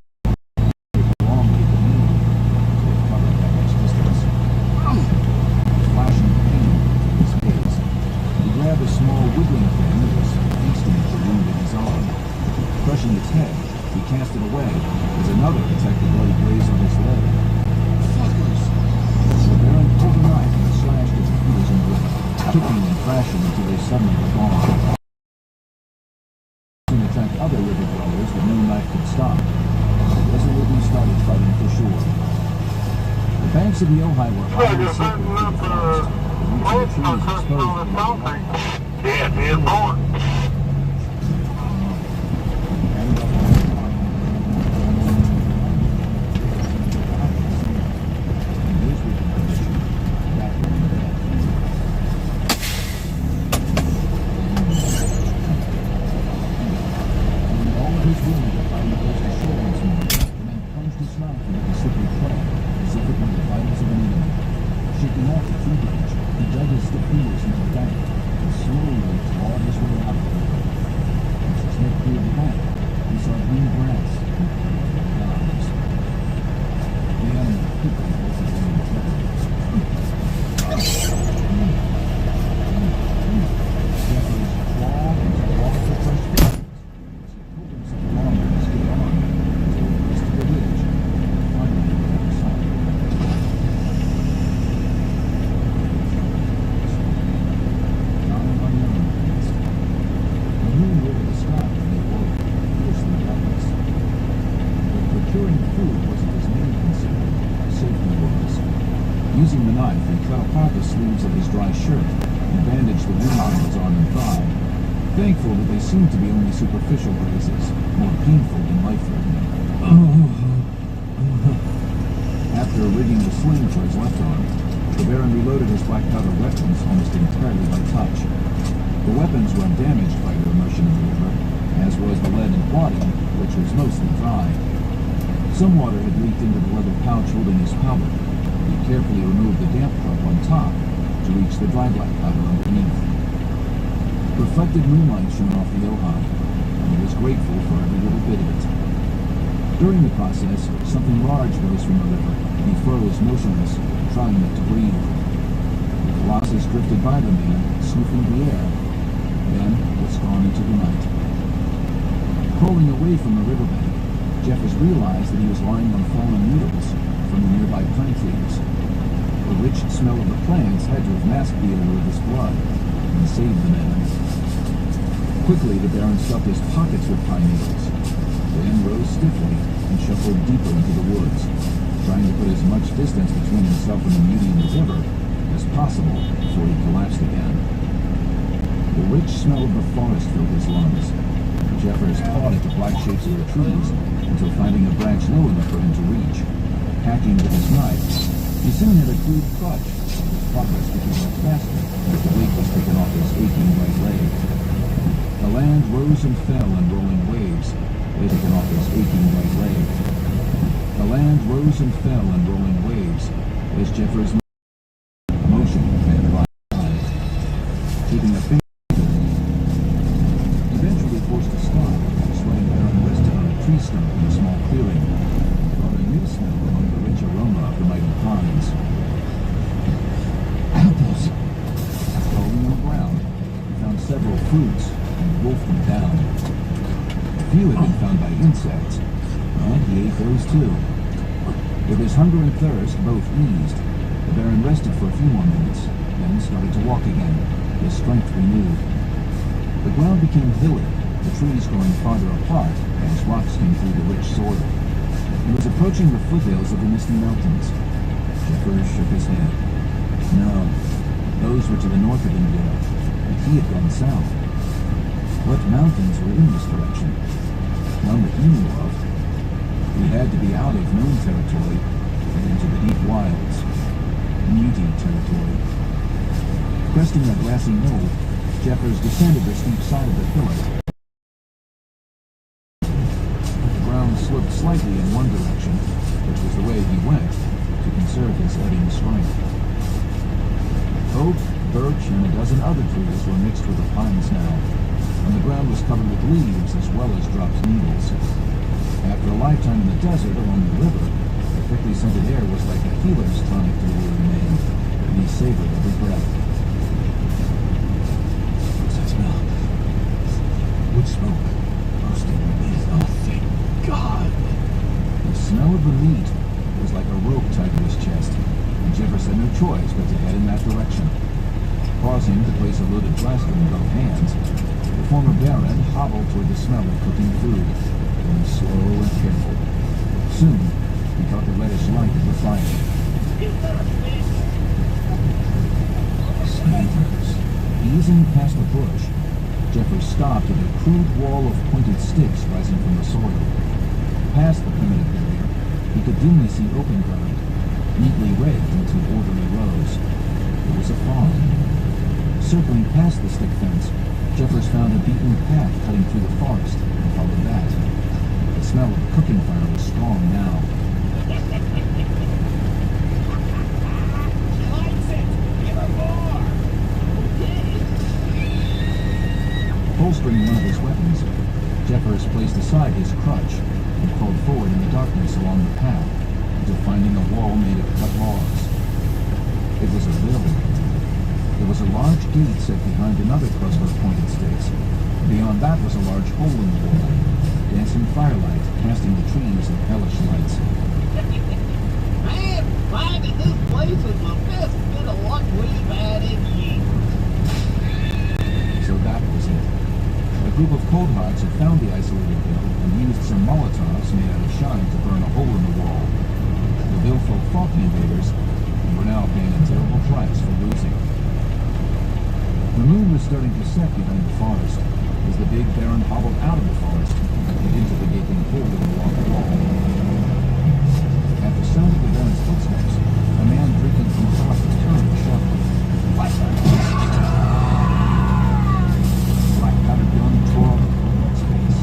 he longly the moon to have covered that much distance. Flashing pain through his gaze, he grabbed a small wiggling thing that was feasting at the wound in his arm. Crushing its head, he cast it away as another attacked the bloody graze on his leg. Fuckers! The Baron pulled a knife and slashed at the feeders and blood, kicking and crashing until they suddenly were gone. Soon attacked other river dwellers that no knife could stop. They resolutely started fighting for shore. The banks of the Ojai were highly sacred to the forest. The roots of the trees exposed to the light. Yeah, man, born. Using the knife, he cut apart the sleeves of his dry shirt and bandaged the wound on his arm and thigh, thankful that they seemed to be only superficial grazes, more painful than life-threatening. After rigging the sling for his left arm, the Baron reloaded his black powder weapons almost entirely by touch. The weapons were undamaged by their immersion in the river, as was the lead and wadding, which was mostly dry. Some water had leaked into the leather pouch holding his powder. He carefully removed the damp cup on top to reach the dry black powder underneath. Reflected moonlight shone off the Ojai, and he was grateful for every little bit of it. During the process, something large rose from the river, and he froze motionless, trying not to breathe. The Colossus drifted by the man, sniffing the air, then was gone into the night. Crawling away from the riverbank, Jeffers realized that he was lying on fallen needles from the nearby pine trees. The rich smell of the plants had to have masked the odor of his blood and saved the man. Quickly, the Baron stuffed his pockets with pine needles, then rose stiffly and shuffled deeper into the woods, trying to put as much distance between himself and the beauty in the river as possible before he collapsed again. The rich smell of the forest filled his lungs. Jeffers pawed at the black shapes of the trees until finding a branch low enough for him to reach. Hacking with his knife, he soon had a crude crutch. His progress became much faster as the weight was taken off his aching right leg. The land rose and fell in rolling waves as taken off his aching right leg. The land rose and fell in rolling waves as Jeffers motion and right, keeping a finger. Eventually forced to stop, tree stump in a small clearing, brought a new smell among the rich aroma of the mighty pines. Apples! After rolling on the ground, he found several fruits and wolfed them down. A few had been found by insects, and he ate those too. With his hunger and thirst both eased, the Baron rested for a few more minutes, then started to walk again, his strength renewed. The ground became hilly, the trees growing farther apart as rocks came through the rich soil. He was approaching the foothills of the Misty Mountains. Jeffers shook his head. No, those were to the north of India, and he had gone south. What mountains were in this direction? None that he knew of. He had to be out of known territory and into the deep wilds. Muti territory. Cresting a grassy knoll, Jeffers descended the steep side of the hillock. The ground sloped slightly in one direction, which was the way he went, to conserve his ebbing strength. Oak, birch, and a dozen other trees were mixed with the pines now, and the ground was covered with leaves as well as dropped needles. After a lifetime in the desert along the river, the thickly scented air was like a healer's tonic to the weary man, and he savored every breath. What's that smell? Wood smoke. Roasting meat. Oh, thank God! The smell of the meat was like a rope tied to his chest, and Jeffers had no choice but to head in that direction. Pausing to place a loaded blaster in both hands, the former Baron hobbled toward the smell of cooking food, going slow and careful. Soon, he caught the reddish light of the fire. Snappers. Easing past a bush, Jeffers stopped at a crude wall of pointed sticks rising from the soil. Past the primitive barrier, he could dimly see open ground, neatly raked into orderly rows. It was a farm. Circling past the stick fence, Jeffers found a beaten path cutting through the forest and followed that. The smell of the cooking fire was strong now. Holstering one of his weapons, Jeffers placed aside his crutch and crawled forward in the darkness along the path until finding a wall made of cut logs. It was a building. There was a large gate set behind another cluster of pointed sticks. Beyond that was a large hole in the wall, dancing firelight casting the trees in hellish lights. Man, finding this place is the best bit of luck we've had in years. So that was it. A group of cold hearts had found the isolated hill and used some Molotovs made out of shine to burn a hole in the wall. The Villfolk fought the invaders and were now paying a terrible price for losing. The moon was starting to set behind the forest as the big Baron hobbled out of the forest and into the gaping hole in the rock wall. At the sound of the Baron's footsteps, a man drinking from a cup turned sharply. Black-powdered gun tore off the Coldheart's face.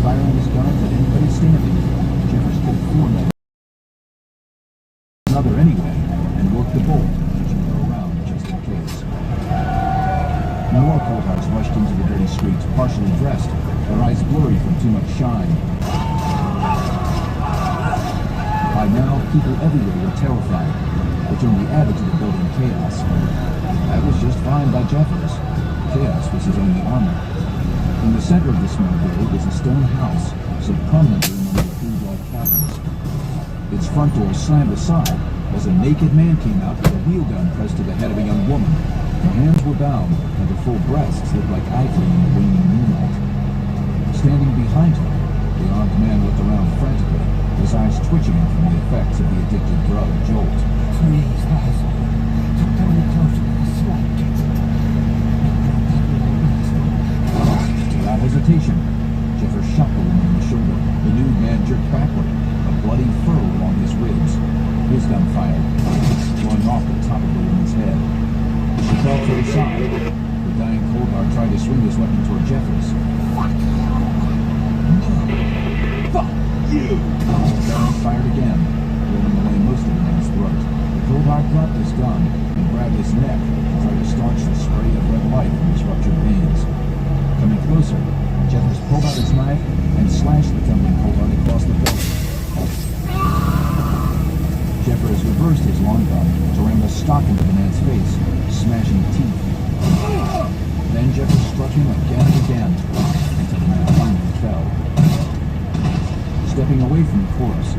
Firing his guns at anybody standing, Jeffers killed 4 men. Another anyway, and worked the bolt, pushing her around just in case. More Coldhearts rushed into the dirty streets, partially dressed, their eyes blurry from too much shine. By now, people everywhere were terrified, which only added to the building chaos. That was just fine by Jeffers. Chaos was his only armor. In the center of the small village was a stone house, so prominently among the food-like cabins. Its front door slammed aside as a naked man came out with a wheel gun pressed to the head of a young woman. Her hands were bound, and her full breasts looked like ivory in the waning moonlight. Standing behind her, the armed man looked around frantically, his eyes twitching from the effects of the addictive drug Jolt. Please, asshole. Don't come any closer to the swamp. Without hesitation, Jeffers shot the woman in the shoulder. The nude man jerked backward, a bloody furrow along his ribs. His gun fired, going off the top of the woman's head. She fell to her side. The dying Coldheart tried to swing his weapon toward Jeffers. Fuck you! The gun fired again, blowing away most of the man's throat. The Coldheart dropped his gun and grabbed his neck to try to staunch the spray of red light from his ruptured veins. long gun to ram the stock into the man's face, smashing teeth. Then Jeffers struck him again and again, until the man finally fell. Stepping away from the corpse,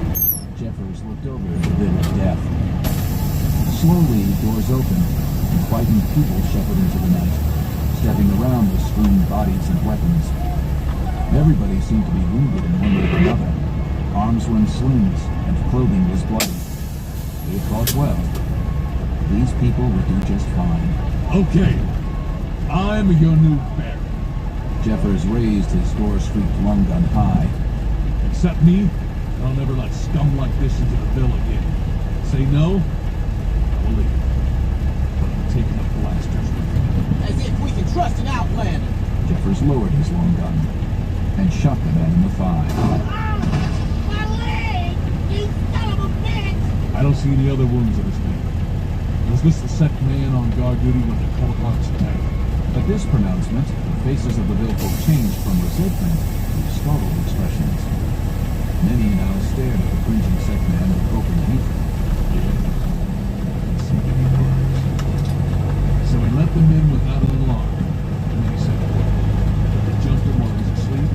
Jeffers looked over at the bit of death. Slowly, doors opened, and frightened people shuffled into the night, stepping around with strewn bodies and weapons. Everybody seemed to be wounded in one way or another. Arms were in slings, and clothing was bloody. They fought well. These people would do just fine. Okay, I'm your new Baron. Jeffers raised his gore-streaked long gun high. Accept me, and I'll never let scum like this into the Ville again. Say no, I will leave. But I'm taking the blasters with me. As if we can trust an outlander. Jeffers lowered his long gun and shot the man in the thigh. My leg! You son of a bitch! I don't see any other wounds in this man. Was this the second man on guard duty when the court marks attacked? At this pronouncement, the faces of the Ville folk changed from resentment to startled expressions. Many now stared at the cringing sick man with open hatred. So he let them in without an alarm. And then he said, they jumped him while he was asleep,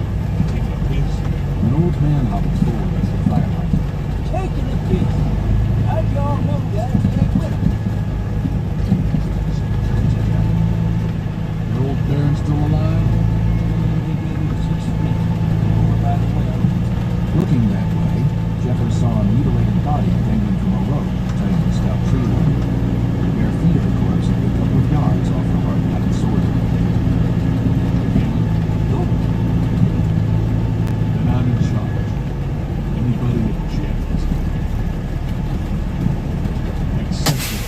taking a piss. An old man hobbled forward as the firelight. Taking a piss. How'd y'all know that? Take with him. The old Baron still alive? Looking that way, Jeffers saw a mutilated body dangling from a rope tied to a stout tree line. The bare feet of the corpse lay a couple of yards off the hard-padded sword. Then I'm in charge. Anybody objects? Accept it.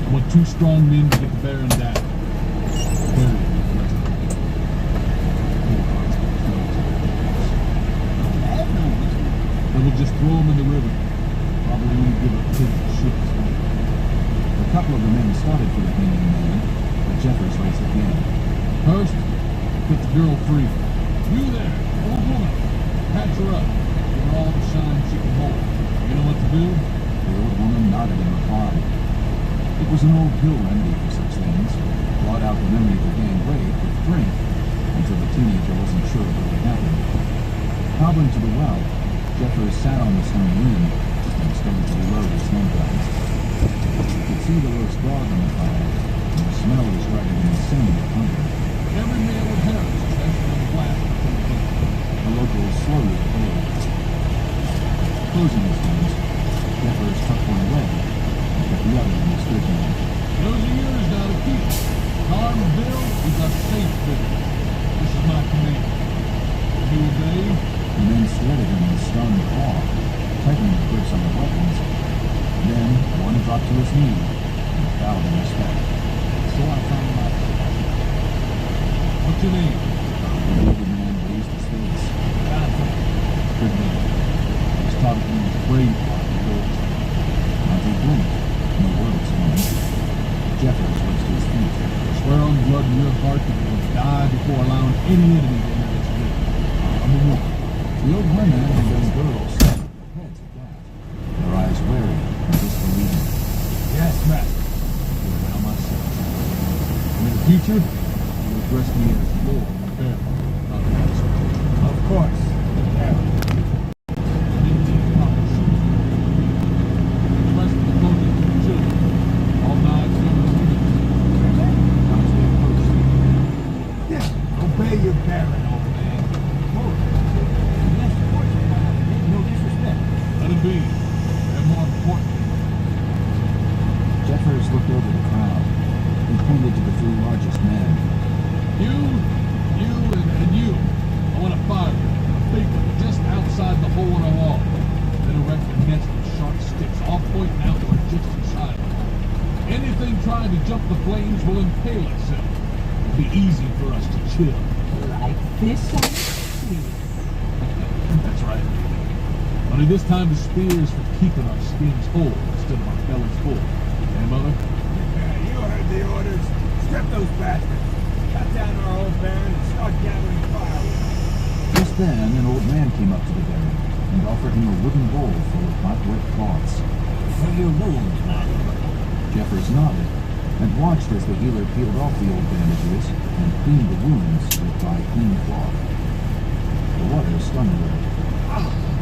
I want 2 strong men to get the Baron down. Bury him. Then we'll just throw him in the river. Probably won't give a pig to shoot his way. A couple of the men started for the hanging man, but Jeffers raised a hand. First, put the girl free. You there, old woman. Patch her up. Give her all the shine she can hold. You know what to do? The old woman nodded in reply. It was an old Ville remedy for such things. Blot out the memory of the gang rape with drink until the teenager wasn't sure what had happened. Hobbling to the well, Jeffers sat on the stone limb and started to reload his handgun. He could see the roast dog on the fire, and the smell was driving him insane with hunger. Every meal with Harris, especially on the blast. The locals slowly obeyed. Closing his guns, Jeffers tucked one away and kept the other in his good hand. Those are yours now to keep. Harm Ville is a safe Ville. This is my command. Will you obey? The men stared at him in stunned awe, tightening the grips on their weapons. Then one dropped to his knee and bowed in respect. So I found out. What's your name? The older man raised his face. Good name. He's taught me to brave like the doors. Monty blinked. No words, woman. Jeffers rose to his feet. Swear on blood in your heart that you will die before allowing any enemy to enter this Ville. I'm a woman. The old women and young girls set their heads at that, their eyes wary and disbelieving. Yes, master. You're now myself. In the future, you will address me as Lord Baron, not Master. Of course. Baron. Obey your Baron, old man. Yes, of course, no disrespect. Let it be. They're more important. Jeffers looked over the crowd. He pointed to the 3 largest men. You, and you. I want a fire, a big one, just outside the hole in our wall. Then erect a nest with sharp sticks, all pointing outward just inside. Anything trying to jump the flames will impale itself. It'll be easy for us to chill. Like this on speed. That's right. Only this time the spear's for keeping our skins whole instead of our bellies full. Hey, Mother? Yeah, you heard the orders. Strip those bastards. Cut down our old Baron and start gathering firewood. Just then, an old man came up to the Baron and offered him a wooden bowl full of hot, wet cloths. for your wounds, man. Jeffers nodded and watched as the healer peeled off the old bandages and cleaned the wounds with dry clean cloth. The water stung a little.